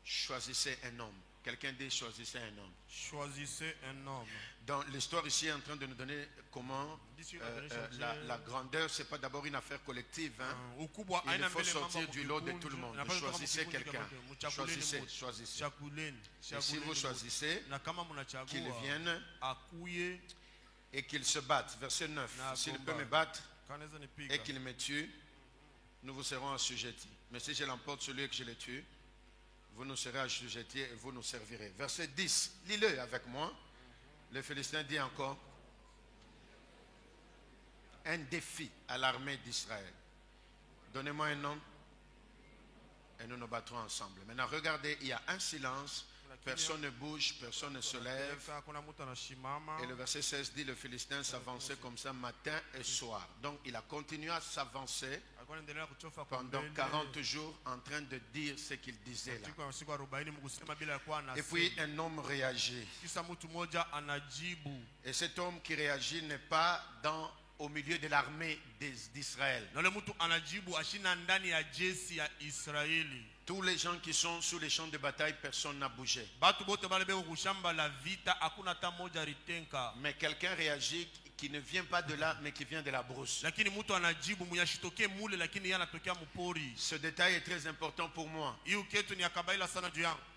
Choisissez un homme Quelqu'un dit choisissez un homme. Choisissez un homme. Donc l'histoire ici est en train de nous donner comment la grandeur, c'est pas d'abord une affaire collective. Hein. Il faut sortir du lot de tout le monde. Choisissez quelqu'un. Choisissez. Et si vous choisissez, qu'il vienne et qu'il se batte. Verset 9. S'il peut me battre et qu'il me tue, nous vous serons assujettis. Mais si je l'emporte celui que je le tue, vous nous serez assujettis et vous nous servirez. Verset 10. Lis-le avec moi. Le Philistin dit encore un défi à l'armée d'Israël. Donnez-moi un homme et nous nous battrons ensemble. Maintenant, regardez, il y a un silence. Personne ne bouge, personne ne se lève. Et le verset 16 dit, le Philistin s'avançait comme ça matin et soir. Donc il a continué à s'avancer pendant 40 jours en train de dire ce qu'il disait là. Et puis un homme réagit. Et cet homme qui réagit n'est pas au milieu de l'armée d'Israël. Tous les gens qui sont sur les champs de bataille, personne n'a bougé. Mais quelqu'un réagit qui ne vient pas de là, mais qui vient de la brousse. Ce détail est très important pour moi.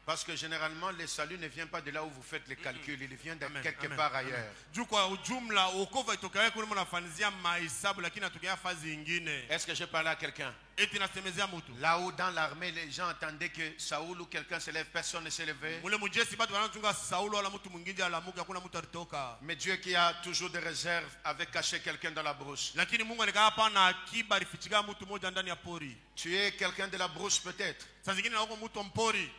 Parce que généralement, le salut ne vient pas de là où vous faites les calculs. Il vient de quelque part ailleurs. Est-ce que j'ai parlé à quelqu'un? Là où dans l'armée, les gens attendaient que Saoul ou quelqu'un se lève, personne ne s'est levé. Mais Dieu qui a toujours des réserves avait caché quelqu'un dans la brousse. Tu es quelqu'un de la brousse peut-être.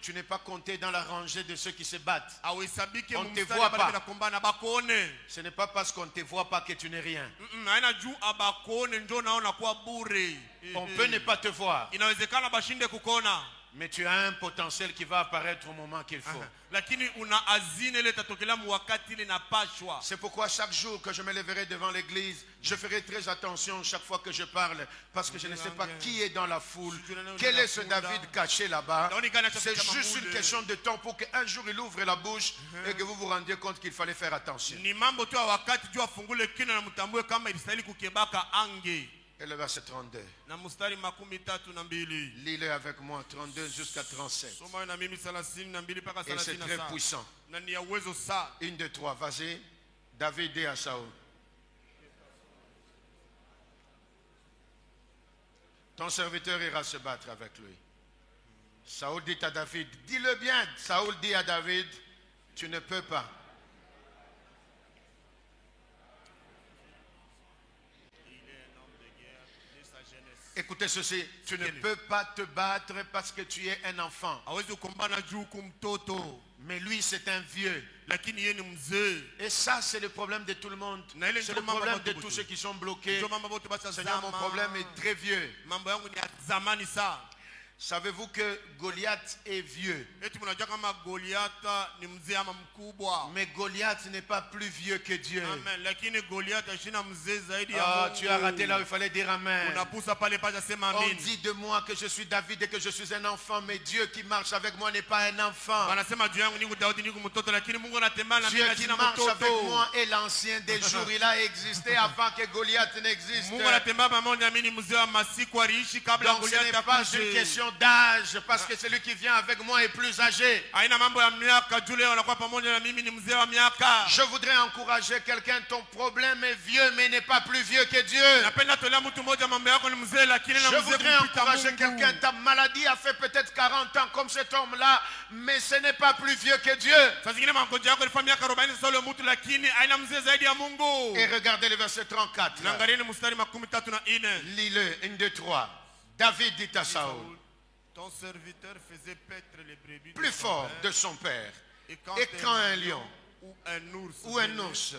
Tu n'es pas compté dans la rangée de ceux qui se battent. On ne te voit pas. Ce n'est pas parce qu'on ne te voit pas que tu n'es rien. On peut ne pas te voir. Mais tu as un potentiel qui va apparaître au moment qu'il faut. C'est pourquoi chaque jour que je me lèverai devant l'église, je ferai très attention chaque fois que je parle. Parce que je ne sais pas qui est dans la foule. Quel est ce David caché là-bas? C'est juste une question de temps pour qu'un jour il ouvre la bouche et que vous vous rendiez compte qu'il fallait faire attention. Et le verset 32. Lis-le avec moi, 32 jusqu'à 37. Et c'est très puissant. 1, 2, 3, vas-y. David dit à Saoul. Ton serviteur ira se battre avec lui. Saoul dit à David, dis-le bien. Saoul dit à David, tu ne peux pas. Écoutez ceci, tu ne peux pas te battre parce que tu es un enfant. Mais lui c'est un vieux. Et ça c'est le problème de tout le monde. C'est le problème de tous ceux qui sont bloqués. Seigneur, mon problème est très vieux. Savez-vous que Goliath est vieux? Mais Goliath n'est pas plus vieux que Dieu. Oh, tu as raté là où il fallait dire amen. On dit de moi que je suis David et que je suis un enfant, mais Dieu qui marche avec moi n'est pas un enfant. Dieu qui marche avec moi est l'ancien des jours. Il a existé avant que Goliath n'existe. Donc ce n'est pas une question d'âge, parce que celui qui vient avec moi est plus âgé. Je voudrais encourager quelqu'un, ton problème est vieux mais n'est pas plus vieux que Dieu. Je voudrais encourager quelqu'un, ta maladie a fait peut-être 40 ans comme cet homme-là, mais ce n'est pas plus vieux que Dieu. Et regardez le verset 34. Lis-le, 1, 2, 3. David dit à Saoul, ton serviteur faisait paître les brebis plus fort de son père. Et quand un lion ou un ours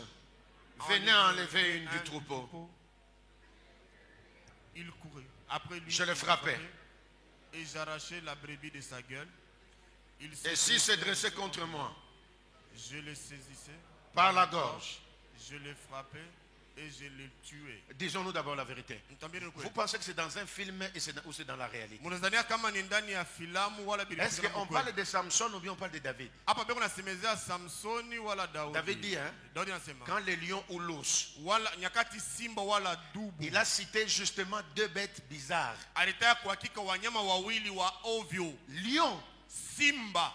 venait enlever une du troupeau, il courait. Après lui, je le frappais. Et j'arrachais la brebis de sa gueule. Et s'il se dressait contre moi, je le saisissais par la gorge, je le frappais et je l'ai tué. Disons-nous d'abord la vérité. Mtambie ni Vous kweli. pensez que c'est dans un film ou c'est dans la réalité? Mnadhania kama ni ndani ya filamu wala Est-ce qu'on parle de Samson ou bien on parle de David? hapa beko nasemezea Samsoni wala Daudi. David dit, hein, Daudi anasema quand le lion ou l'ours, wala nyakati simba wala dubu. il a cité justement deux bêtes bizarres. Alitaka kuhakika wanyama wawili wa ovyo. Lion. Simba.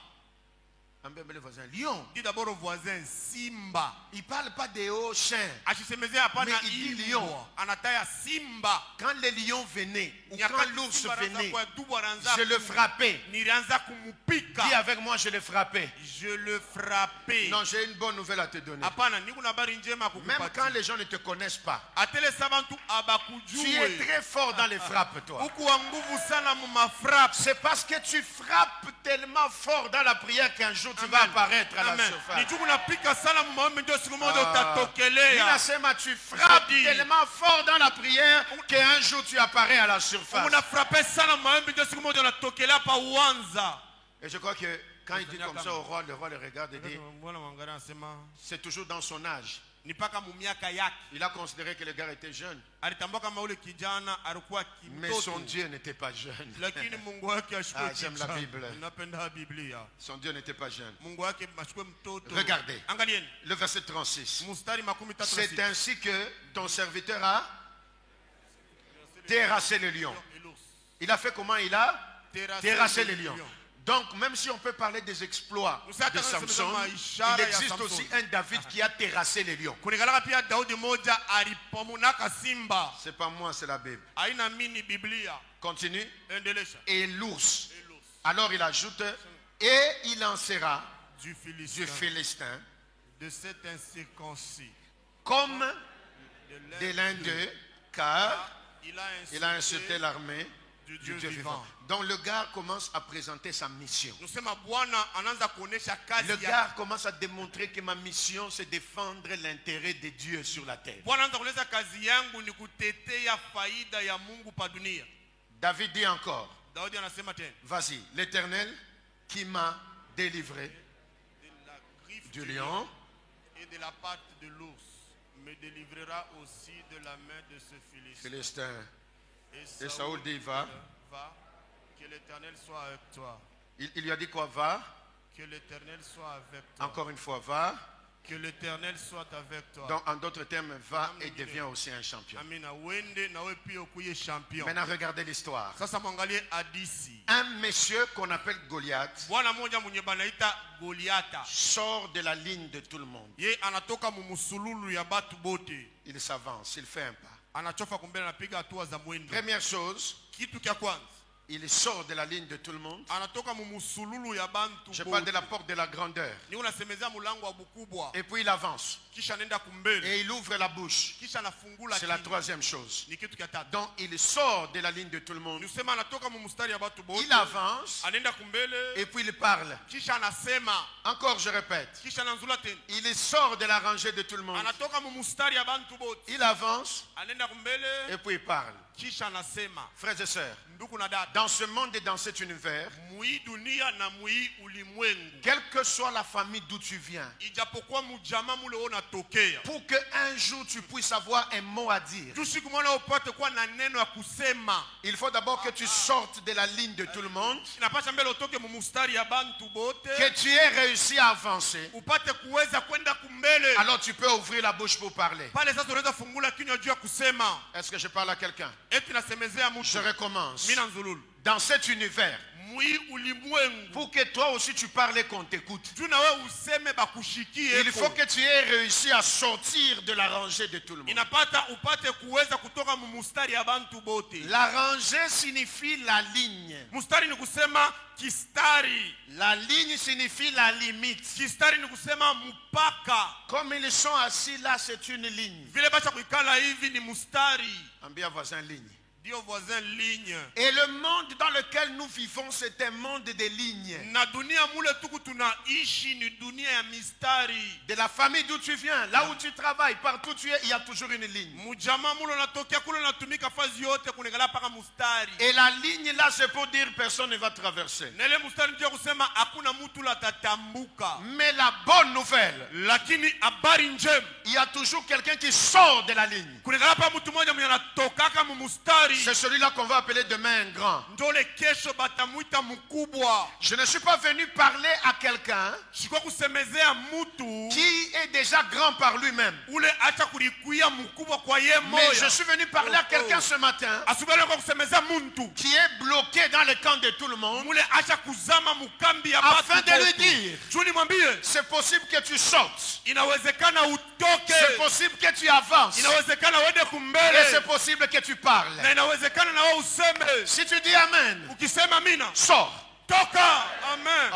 Ambie le voisin, lion. Dis d'abord au voisin simba. Il ne parle pas des hauts chiens. Ashisemezea hapana Mais il dit lion. imbwa. Anataya simba. Quand les lions venaient, ou quand Nyakati l'ours simba venait, anaanza kwa dubu anaanza je le frappais. nilianza kumupika. Dis avec moi, je le frappais. Je le frappais. Non, j'ai une bonne nouvelle à te donner. Hapana, niko na habari njema Même kukupatia. quand les gens ne te connaissent pas, Atele sabantu tu es abakujue. très fort dans les frappes, toi. Huku wa nguvu sana mu mafrap. C'est parce que tu frappes tellement fort dans la prière qu'un jour tu vas apparaître à la Amen. surface. Nijuku napika sana mu maombi ndio siku moja Nina utatokelea. sema, tu frappes Je dis. tellement fort dans la prière qu'un jour tu apparais à la surface. Unafrape sana mu maombi ndio siku moja unatokelea pa uanza. Et je crois que quand il dit comme ça au roi, le roi le regarde et dit, Bwana mwangalia anasema c'est toujours dans son âge. ni paka mu miaka yake. Il a considéré que le gars était jeune, Alitambua kama ule kijana alikuwa mais son kimtoto. Dieu n'était pas jeune. Lakini Mungu wake ashukue Ah, j'aime la Bible. Napenda Biblia. Son Dieu n'était pas jeune. Mungu wake ashukue mtoto. Regardez. Angalieni. Le verset 36. Mstari makumi tatu na C'est sita. ainsi que ton serviteur a terrassé le lion. Il a fait comment? Il a terrassé le lion. Donc, même si on peut parler des exploits de Samson, il existe aussi un David qui a terrassé les lions. Kulikalaka pia Daudi moja alipomunaka simba. C'est pas moi, c'est la Bible. Haina mini Biblia. Continue. Endelesha. Et l'ours. Alors il ajoute, et il en sera Du du Philistin. Philistin De cet incirconcis. comme De de l'un d'eux, car Il a il a insulté l'armée du du Dieu Dieu vivant. vivant. Donc le gars commence à présenter sa mission. Nusema Bwana anaanza kuonesha kazi Le ya gars commence à démontrer que ma mission, c'est défendre l'intérêt de Dieu sur la terre. Bwana anaanza kuonesha kazi yangu ni kutetea faida ya Mungu pa dunia. David dit encore, Daudi anasema tena. vas-y, l'Éternel qui m'a délivré De la griffe du lion et de la patte de l'ours me délivrera aussi de la main de ce Philistin. Philistin. Et Et Saoul dit, va. Va, que l'Éternel soit avec toi. Il lui a dit quoi? Va. Que l'Éternel soit avec toi. Encore une fois, va. Que l'Éternel soit avec toi. Donc, en d'autres termes, va et devient aussi un champion. Amina, wende na we pia ukuye champion. Maintenant, regardez l'histoire. Sasa mwangalie hadisi. Un monsieur qu'on appelle Goliath Bwana mmoja mwenye banaita Goliata. sort de la ligne de tout le monde. Ye anatoka mumusululu ya batu bote. Il s'avance, il fait un pas. Anachofa kumbele anapiga hatua za mwendo. Première chose, Kitu kya kwanza. il sort de la ligne de tout le monde. Anatoka mumusululu ya bantu Je parle de bote. la porte de la grandeur. Ni unasemezea mulango wa bukubwa. Et puis il avance. Kisha nenda kumbele. Et il ouvre la bouche. Kisha anafungula C'est la kinywa. troisième chose. Ni kitu kya tatu. Donc il sort de la ligne de tout le monde. Nusema anatoka mumustari ya batu bote. Il avance. Anenda kumbele. Et puis il parle. Kisha anasema. Encore je répète. Kisha ananzula tena. Il sort de la rangée de tout le monde. Anatoka mumustari ya bantu bote. Il avance. Anenda kumbele. Et puis il parle. Kisha anasema. Frères et sœurs, Ndugu na dada. dans ce monde et dans cet univers, Mui dunia na mui ulimwengu. quelle que soit la famille d'où tu viens, Ijapokuwa mujama mule unatokea. pour qu'un jour tu puisses avoir un mot à dire, Tu siku moja upate kuwa na neno ya kusema. il faut d'abord que tu sortes de la ligne de tout le monde, Inapasha mbele utoke mumustari ya bantu bote. que tu aies réussi à avancer. Upate kuweza kwenda kumbele. Alors tu peux ouvrir la bouche pour parler. Pale sasa unaweza fungula kinywa juu ya kusema. Est-ce que je parle à quelqu'un? Eti nasemezea Je mtu. recommence. Mina nzululu. Dans cet univers, Mui ulimwengu. pour que toi aussi tu parles et qu'on t'écoute, Juu na wewe useme bakushikie. il faut que tu aies réussi à sortir de la rangée de tout le monde. Inapata upate kuweza kutoka mumustari ya bantu bote. La rangée signifie la ligne. Mustari ni kusema kistari. La ligne signifie la limite. Kistari ni kusema mpaka. Comme ils sont assis là, c'est une ligne. Vile bacha kuikala hivi ni mustari. Ambia voisin ligne. Dis au voisin ligne. Et le monde dans lequel nous vivons, c'est un monde des lignes. Na dunia mule tuku tunaishi ni dunia ya mistari. De la famille d'où tu viens, là où tu travailles, partout où tu es, il y a toujours une ligne. Mujama mule natokea kule natumika fazi yote kunekala paka mustari. Et la ligne là, c'est pour dire personne ne va traverser. Nele mustari ndio kusema hakuna mtu la tatambuka. Mais la bonne nouvelle, Lakini habari njema, il y a toujours quelqu'un qui sort de la ligne. kunekala pa mtu mmoja mwenye anatokaka mu mustari. C'est celui-là qu'on va appeler demain un grand. Ndole kesho batamuita mkubwa. Je ne suis pas venu parler à quelqu'un Sikuwa kusemezea mtu qui est déjà grand par lui-même. ule acha kulikuia mkubwa kwa ye moya. Mais je suis venu parler à quelqu'un ce matin Asubele kwa kusemezea muntu qui est bloqué dans le camp de tout le monde, mule acha kuzama mukambi ya afin batu de lui bote. dire, Juni mwambie c'est possible que tu sortes, inawezekana utoke, c'est possible que tu avances, inawezekana uende et kumbele, c'est possible que tu parles. na inawezekana na wewe useme. Si tu dis Amen, Ukisema mina sors. toka. Amen.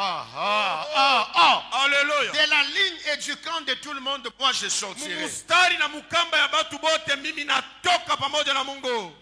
Haleluya. De la ligne et du camp de tout le monde, moi je sortirai. Mustari na mukamba ya batu bote mimi natoka pamoja na Mungu.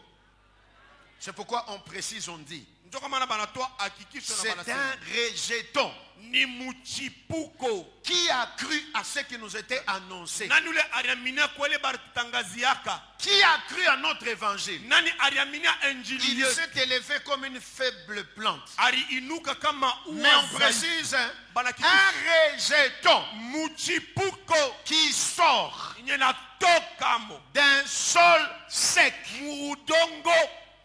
C'est pourquoi on précise, on dit, Ndio kama banatoa hakikisho na c'est banasema un rejeton. ni muchipuko. Qui a cru à ce qui nous était annoncé? Nani ule aliaminia kwa ile baritangaziaka? Qui a cru à notre évangile? Nani aliaminia injili Il yetu? s'est élevé comme une faible plante. Aliinuka kama Mais on ua précise, Banaki- un rejeton muchipuko qui sort yenye natokamo d'un sol sec. muudongo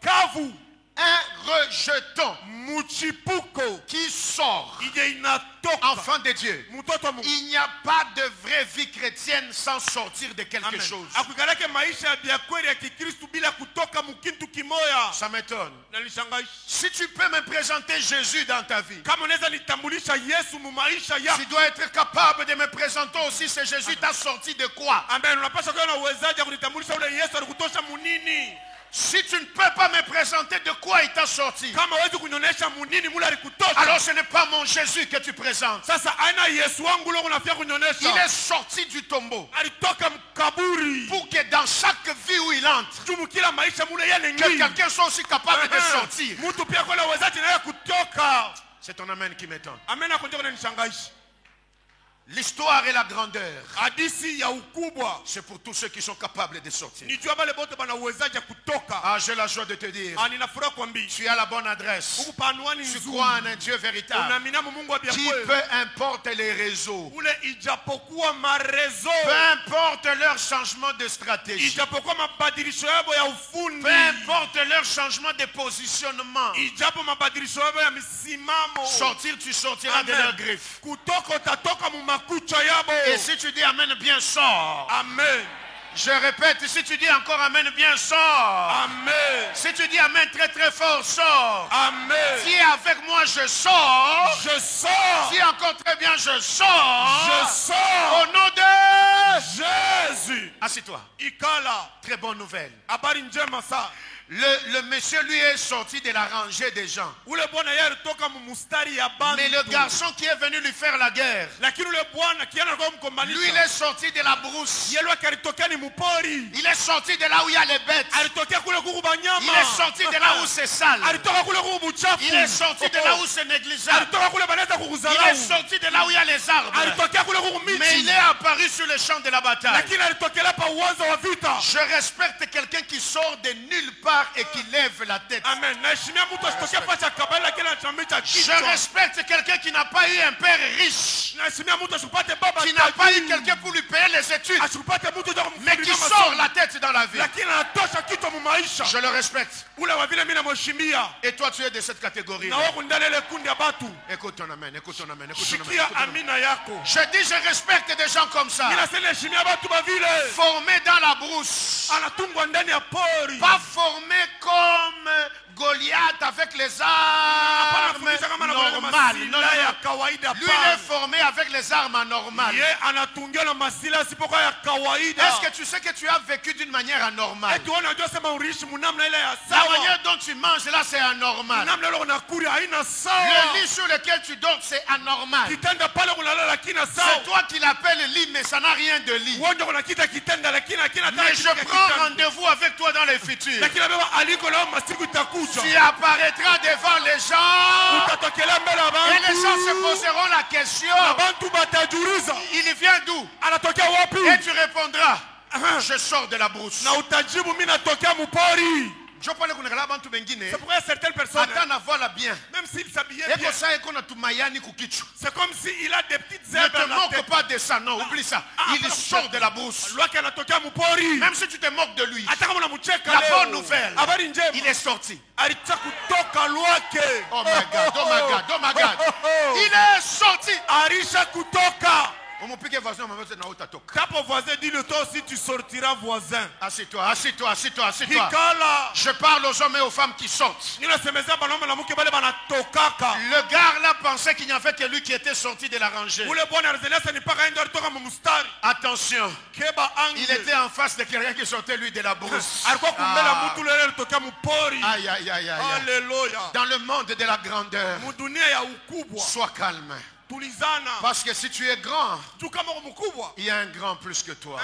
kavu. Un rejeton Muchipuko qui sort, yenye inatoka enfant de Dieu. mtoto wa Mungu. Il n'y a pas de vraie vie chrétienne sans sortir de quelque Amen. chose. Akuikaleke maisha ya kweli ya Kikristo bila kutoka mukintu kimoya. Ça m'étonne. Na nishangaisha. Si tu peux me présenter Jésus dans ta vie, Kama unaweza nitambulisha Yesu mu maisha tu yako. dois être capable de me présenter aussi ce Jésus t'a sorti de quoi? Amen. Unapaswa kuwa na uwezaji wa kunitambulisha ule Yesu alikutosha munini. Si tu ne peux pas me présenter de quoi il t'a sorti, Kama huwezi kunionyesha munini mule alikutosha. alors ce n'est pas mon Jésus que tu présentes. Sasa aina Yesu wangu leo unafia Il kunionyesha. est sorti du tombeau Alitoka mkaburi. pour que dans chaque vie où il entre, Jumu kila maisha mule yale que ngi. quelqu'un soit aussi capable de sortir. Mtu pia kwa uwezaji naye kutoka. C'est ton amen qui m'étonne. Amen akonje kuna nishangaisha. L'histoire et la grandeur, Hadisi ya ukubwa. c'est pour tous ceux qui sont capables de sortir. Nijua bale bote bana uwezaji ya kutoka. Ah, j'ai la joie de te dire, Nina furaha kuambia. tu as la bonne adresse. Mungu panuani Tu nzuri. crois en un Dieu véritable Unaamini Mungu wa qui, kweli. peu importe les réseaux, Ule ijapokuwa marezo. peu importe leur changement de stratégie, Ijapokuwa mabadilisho yao ya ufundi. peu importe leur changement de positionnement, Ijapo mabadilisho yao ya misimamo. sortir, tu sortiras de leurs griffes. Kutoka utatoka mu makucha yabo. Et si tu dis Amen, bien sors. Amen. Je répète, si tu dis encore Amen, bien sors. Amen. Si tu dis Amen très très fort, sors. Amen. Si avec moi je sors, Je sors. si encore très bien je sors, Je sors. au nom de Jésus. Assis-toi. Ikala. Très bonne nouvelle. Habari njema sa. Le monsieur lui est sorti de la rangée des gens. Ule bwana yeye alitoka mu mustari ya bantu. Mais le garçon qui est venu lui faire la guerre, Lakini ule bwana kiana kwa mkombanisha. lui il est sorti de la brousse. Yeye alitokea ni mupori. Il est sorti de là où il y a les bêtes. Alitokea kule kuku banyama. Il est sorti de là où c'est sale. Alitoka kule kuku buchafu. Il est sorti de là où c'est négligeable. Alitoka kule banaweza Il kukuzalau. est sorti de là où il y a les arbres. Alitokea kule kuku miti. Mais il est apparu sur le champ de la bataille. Lakini alitokea pa uwanja wa vita. Je respecte quelqu'un qui sort de nulle part et qui lève la tête. Amen. Naheshimia mtu asitokea pacha kabala kila anachamicha Je kichwa. respecte quelqu'un qui n'a pas eu un père riche, Naheshimia mtu asipate baba qui n'a pas eu tajiri. quelqu'un pour lui payer les études, Asipate mtu ndio mais qui sort la tête dans la vie. lakini anatosha kichwa mu maisha. Je le respecte. Ule wa vile mimi namheshimia. Et toi, tu es de cette catégorie. Na wewe ndani ile kundi ya batu. Écoute ton amen, écoute ton amen, écoute ton amen. Shikia écoute ton amen. amina yako. Je dis, je respecte des gens comme ça, Mimi nasema heshimia watu ba vile. formés dans la brousse, Anatungwa ndani ya pori. pas formés comme Goliath avec les armes normales. anormales. Non, non, masila ya non. kawaida Lui, il est pana. formé avec les armes anormales. Ye anatungiwa na masila sipokuwa ya kawaida. Est-ce que tu sais que tu as vécu d'une manière anormale? Eti unajua sema urishi munamna ile ya La sawa. manière dont tu manges là, c'est anormal. Namna ile unakula haina Le sawa. lit sur lequel tu dors, c'est anormal. Kitanda pale unalala lakini C'est sawa. toi qui l'appelles lit, mais ça n'a rien de lit. Wewe ndio unakita kitanda lakini hakina hata Mais je kitu prends kitanda. rendez-vous avec toi dans le futur. Lakini baba aliko leo masiku itakuja. Tu apparaîtras devant les gens Utatokelea mbele ya et les gens se bantu. poseront la question. Na bantu batajiuliza. Il vient d'où? Anatokea wapi? Et tu répondras, je sors de la brousse. Na utajibu mimi natokea mpori. Je parle kunakala bantu bengine. C'est pourquoi certaines personnes, Attends na voilà bien. même s'ils s'habillaient Et bien, comme ça, et qu'on a tout mayani kukichu. c'est comme s'il a des petites Ne herbes te dans la moque tête. pas de ça, non, oublie ça. Il sort de la brousse. Lwaki anatokea mpori. Même si tu te moques de lui, Hata kama unamcheka la leo. bonne nouvelle, Habari njema. il est sorti. Alicha kutoka Lwake. Oh my God, oh my God, oh my God. Il est sorti. Arisha kutoka. On m'a piqué voisin, on m'a dit, non, toka. Tape au voisin, dis-le toi aussi tu sortiras voisin. Assieds-toi, assieds-toi, assieds-toi, assieds-toi. Kikala. Je parle aux hommes et aux femmes qui sortent. Ninasemeza banaume na mke bale banatokaka. Le gars là pensait qu'il n'y avait que lui qui était sorti de la rangée. Ule bwana alizeleza ni paka ndio alitoka mumstari. Attention, Keba il ange. était en face de quelqu'un qui sortait lui de la brousse. Alikuwa kumbela mtu lele alitokea mpori. Aïe, aïe, aïe, aïe. Haleluya. Dans le monde de la grandeur, Mudunia ya ukubwa. sois calme. Tulizana. Parce que si tu es grand, Tu kama mkubwa. il y a un grand plus que toi.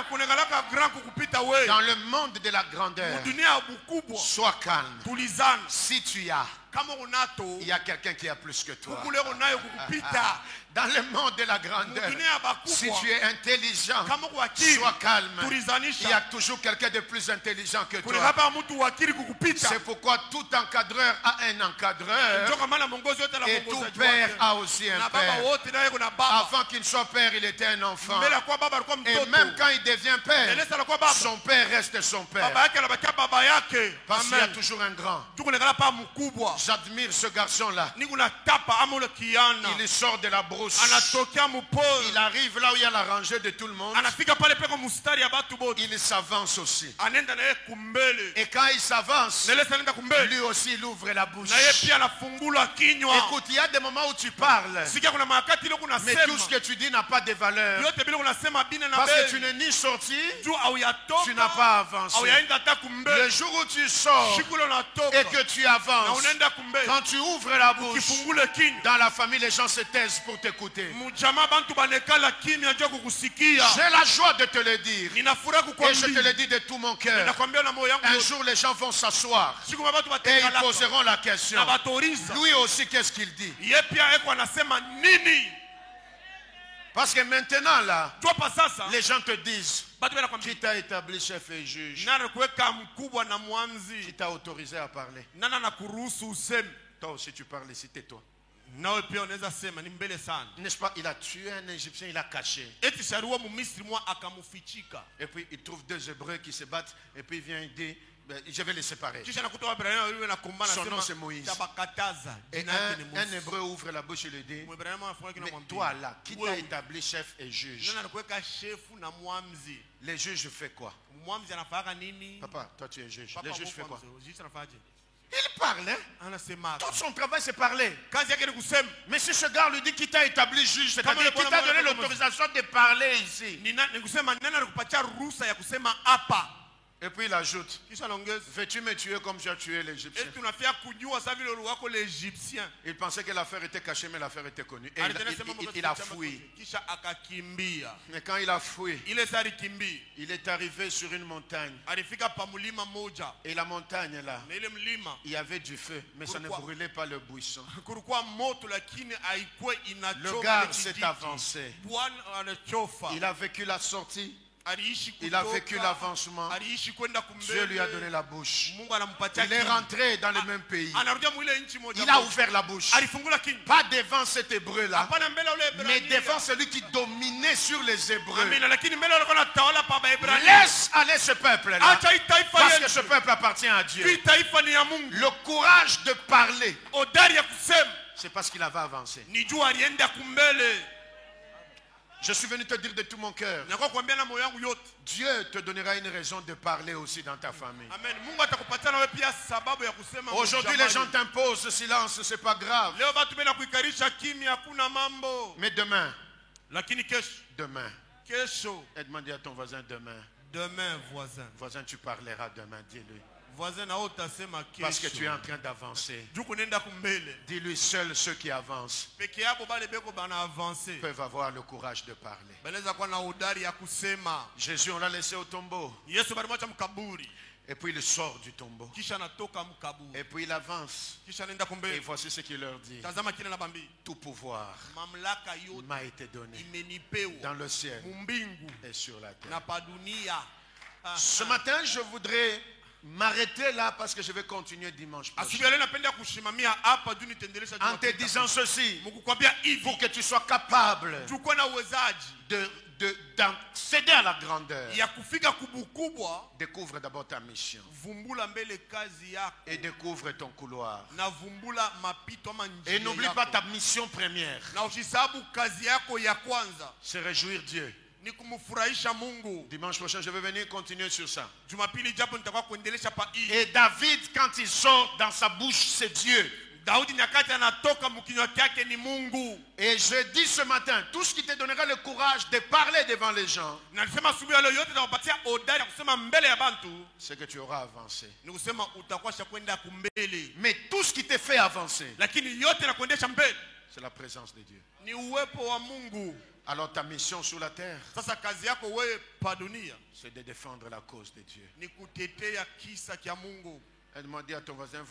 Kunegalaka grand kukupita we. Dans le monde de la grandeur, Mudunia ya ukubwa. sois calme. Tulizana. Si tu as, Kama unato. il y a quelqu'un qui a plus que toi. Kukule unayo kukupita. Dans le monde de la grandeur, Mudunia ya bakubwa. si tu es intelligent, Kama wakili. sois calme. Il y a Tulizanisha. toujours quelqu'un de plus intelligent que toi. Kunekapa mtu wakili kukupita. C'est pourquoi tout encadreur a un encadreur Ndio kama na mongozi yote la et tout mongozaji père wake. a aussi un Na baba père. wote naye kuna baba. Avant qu'il soit père, il était un enfant. Mbele kwa baba alikuwa Et mtoto. même quand il devient père, Elesa alikuwa baba. son père reste son Baba père. yake anabakia baba yake. Parce qu'il y a Amen. toujours un grand. Tukunekala pa mkubwa. J'admire ce garçon-là. Ni kuna tapa ama ule kiana. Il sort de la brousse. Anatokea mpori. Il arrive là où il y a la rangée de tout le monde. Anafika pale peko mustari ya batu bote. Il s'avance aussi. Anenda naye kumbele. Et quand il s'avance, Nelesa anaenda kumbele. lui aussi il ouvre la bouche. Na yeye pia anafungula kinywa. Écoute, il y a des moments où tu parles, Sikia kuna makati ile kuna mais sema. tout ce que tu dis n'a pas de valeur. Yote bila kuna sema bine na Parce que tu bele. n'es ni sorti, Juu au yatoka. tu n'as pas avancé. Au yaenda hata kumbele. Le jour où tu sors Siku ile unatoka. et que tu Na avances, unaenda kumbele. quand tu ouvres la bouche, Kifungule kinywa. dans la famille, les gens se taisent pour t'écouter. Mujama bantu banekala kimya njoo kukusikia. J'ai la joie de te le dire. Ninafuraha Et je te kukwambia. le dis de tout mon cœur. Nakwambia na moyo wangu. Un jour, les gens vont s'asseoir Siku mabatu et ils batekalaka. poseront la question. Na batoriza. Lui aussi, qu'est-ce qu'il dit? Ye pia eko anasema nini? Parce que maintenant, là, Tu pa sasa. les gens te disent, Batu banakwambia. qui t'a établi chef et juge? Nani kuweka mkubwa na Qui mwanzi? t'a autorisé à parler? Nani anakuruhusu useme? Toi aussi, tu parles ici, tais-toi. Nawe pia unaweza sema ni mbele sana. N'est-ce pas? Il a tué un Égyptien, il a caché. Eti shariwa mumisri mwa akamufichika. Et puis, il trouve deux Hébreux qui se battent. Et puis, il vient, il dit, ben, je vais les séparer. Kisha nakuta Waebrania wawili wanakumbana Son nom, c'est sema Moïse. tabakataza. Et Jina yake ni un Mose. Hébreu ouvre la bouche et lui dit, Mwebrania anafunga kina mais mwambia. toi là, qui t'a Wewe, établi chef et juge? nani anakuweka shefu na mwamzi? Les juges font quoi? Mwamzi anafanya nini? Papa, toi tu es juge. Papa Les juges font quoi? mwamzi, juge anafanyaje? Il parle, hein? Anasema. Tout son travail, c'est parler. Kazi yake ni kusema. Mais si ce gars lui dit qui t'a établi juge, Kama c'est-à-dire le qui bwana t'a mwana donné kama- l'autorisation de parler ici. Ni kusema nani alikupatia ruhusa ya kusema hapa? Et puis il ajoute, Kisha anaongeza. veux-tu me tuer comme tu as tué l'Égyptien? Eti unafia kujua sasa vile wako l'Égyptien. Il pensait que l'affaire était cachée, mais l'affaire était connue. Et Alitenda sema il a fui. Kisha akakimbia. Mais quand il a fui, Ile sari kimbi. il est arrivé sur une montagne. Alifika pa mlima moja. Et la montagne là, Na ile mlima il y avait du feu, mais ça ne Pourquoi? brûlait pas le buisson. kulikuwa moto lakini haikuwa Le inachoma. gars ile s'est kijiji. avancé. Bwana anachofa. Il a vécu la sortie. Aliishi Il a kutoka, vécu l'avancement. aliishi kwenda Dieu lui a donné kumbele. la bouche. Mungu anampatia Il est kinywa. rentré dans le même pays. Anarudia mwile nchi moja. Il a ouvert la bouche. Alifungula kinywa. Pas devant cet hébreu là, Hapana mbele ule mais Ebrania. devant celui qui dominait sur les Hébreux. Amina, lakini mbele alikuwa anatawala pa Waebrania. Laisse aller ce peuple là. Acha hii taifa Parce que ce yetu. peuple appartient à Dieu. Hii taifa ni ya Mungu. Le courage de parler, Odari ya kusema c'est parce qu'il avait avancé. ni jua alienda kumbele. Je suis venu te dire de tout mon cœur. Nakuwa kuambia na moyo wangu yote. Dieu te donnera une raison de parler aussi dans ta famille. Amen. Mungu atakupatia na wewe pia sababu ya kusema. Aujourd'hui, les gens t'imposent ce silence, c'est pas grave. Leo watu bena kuikarisha kimya, hakuna mambo. Mais demain, Lakini kesho. demain, Kesho. et demande à ton voisin demain. Demain, voisin. Voisin, tu parleras demain, dis-lui. Voisin na utasema kesho. Parce que tu es en train d'avancer. Juko nenda kumbele. Dis-lui, seuls ceux qui avancent Peke yabo bale beko bana avancer. peuvent avoir le courage de parler. Banaweza kuwa na udari ya kusema. Jésus, on l'a laissé au tombeau. Yesu balimwacha mkaburi. Et puis il sort du tombeau. Kisha anatoka mkaburi. Et puis il avance. Kisha nenda Et kumbele. voici ce qu'il leur dit. Tazama kile na bambi. Tout pouvoir Mamlaka yote m'a été donné imenipewa dans le ciel mumbingu et sur la terre. na pa dunia. Ce matin, je voudrais m'arrêter là parce que je vais continuer dimanche prochain. Asubuhi leo napenda kushimamia hapa juu nitendelesha En te disant ceci, mkukwambia pour hivi que tu sois capable tuko na uwezaji d'accéder à la grandeur. ya kufika kubukubwa. Découvre d'abord ta mission Vumbula mbele kazi yako et découvre ton couloir. na vumbula mapito ama njia Et n'oublie yako. pas ta mission première. Na usisabu kazi yako ya kwanza C'est réjouir Dieu. ni kumfurahisha Mungu. Dimanche prochain, je vais venir continuer sur ça. Jumapili japo nitakuwa kuendelesha pa hii. Et David, quand il sort dans sa bouche, c'est Dieu. Daudi nyakati anatoka mkinywa kyake ni Mungu. Et je dis ce matin, tout ce qui te donnera le courage de parler devant les gens, Na nisema asubuhi leo yote nakupatia odari ya kusema mbele ya bantu. c'est que tu auras avancé. Ni kusema utakuwa kwenda kumbele. Mais tout ce qui te fait avancer, Lakini yote na kuendesha mbele c'est la présence de Dieu. ni uwepo wa Mungu. Alors ta mission sur la terre, Sasa kazi yako wewe pa dunia c'est de défendre la cause de Dieu. ni kutetea kisa cha Mungu. Et demandez à ton voisin,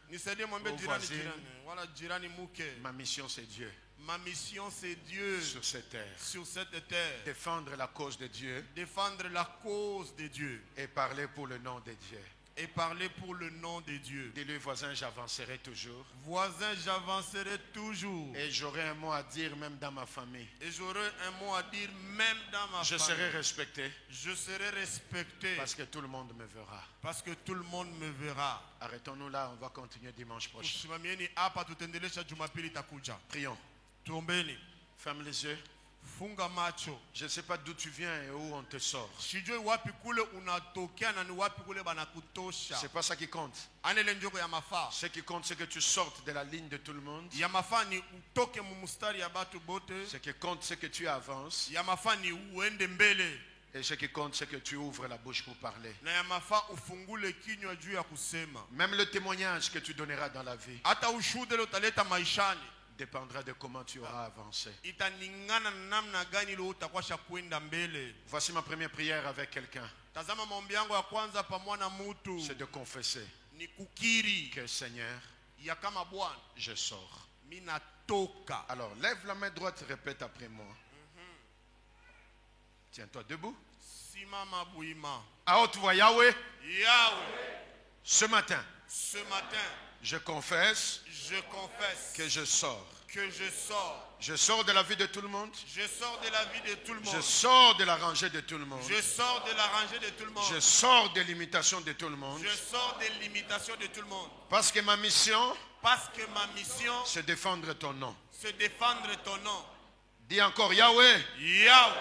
Nisaidie mwambie Au jirani voisin. jirani wala jirani muke. ma mission c'est Dieu Ma mission c'est Dieu sur cette terre. sur cette terre. Défendre la cause de Dieu Défendre la cause de Dieu et parler pour le nom de Dieu. et parler pour le nom de Dieu. Dis-lui voisin, j'avancerai toujours. Voisin, j'avancerai toujours. Et j'aurai un mot à dire même dans ma famille. Et j'aurai un mot à dire même dans ma Je famille. serai respecté Je serai respecté parce que tout le monde me verra. parce que tout le monde me verra. Arrêtons-nous là, on va continuer dimanche prochain. Tusimamieni hapa tutendelesha Jumapili itakuja. Prions. Tuombeni. Ferme les yeux. Funga macho. Je ne sais pas d'où tu viens et où on te sort. Sijui wapi kule unatokea na ni wapi kule banakutosha. C'est pas ça qui compte. Anele njoko ya mafaa. Ce qui compte, c'est que tu sortes de la ligne de tout le monde. Ya mafaa ni utoke mumustari ya batu bote. Ce qui compte, c'est que tu avances. Ya mafaa ni uende mbele. Et ce qui compte, c'est que tu ouvres la bouche pour parler. Na ya mafaa ufungule kinywa juu ya kusema. Même le témoignage que tu donneras dans la vie Hata ushuhuda leo utaleta maishani. dépendra de comment tu auras avancé. Italingana na namna gani leo utakwasha kwenda mbele. Voici ma première prière avec quelqu'un. Tazama maombi yangu ya kwanza pamoja na mtu C'est de confesser ni kukiri que Seigneur, ya kama Bwana je sors. mimi natoka. Alors lève la main droite, répète après moi. Tiens-toi debout. Simama buima. À haute voix, Yahweh, Yahweh, ce matin, ce matin, je confesse je confesse que je sors. que je sors. Je sors de la vie de tout le monde. Je sors de la vie de tout le monde. Je sors de la rangée de tout le monde. Je sors de la rangée de tout le monde. Je sors de l'imitation de tout le monde. Je sors des limitations de tout le monde. Parce que ma mission, Parce que ma mission, c'est défendre ton nom. c'est défendre ton nom. Dis encore, Yahweh, Yahweh,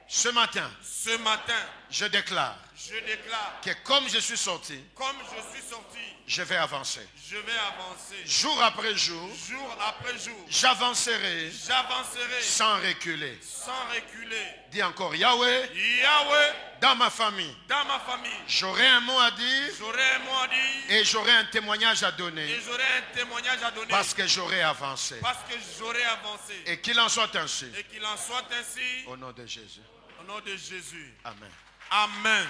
ce matin, ce matin, je déclare je déclare, que comme je suis sorti, comme je suis sorti, je vais avancer. je vais avancer. Jour après jour, Jour après jour, j'avancerai j'avancerai sans reculer. sans reculer. Dis encore, Yahweh, Yahweh, dans ma famille, dans ma famille, j'aurai un mot à dire j'aurai un mot à dire et j'aurai un témoignage à donner et j'aurai un témoignage à donner parce que j'aurai avancé. parce que j'aurai avancé. Et qu'il en soit ainsi. Et qu'il en soit ainsi Au nom de Jésus. au nom de Jésus. Amen. Amen.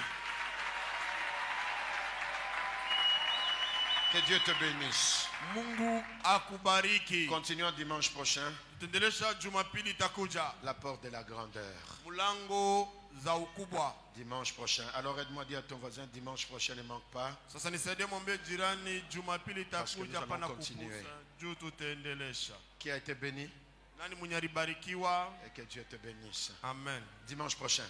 Que Dieu te bénisse. Mungu akubariki. Continuons dimanche prochain. Tuendelesha Jumapili itakuja. La porte de la grandeur. Mulango za ukubwa. Dimanche prochain. Alors aide-moi à dire à ton voisin, dimanche prochain ne manque pas. Sasa nisaidie mwambie jirani Jumapili Parce que itakuja nous pana allons continuer. kukusa. Juu tutaendelesha. Qui a été béni Nani mwenye alibarikiwa? et que Dieu te bénisse. Amen. Dimanche prochain.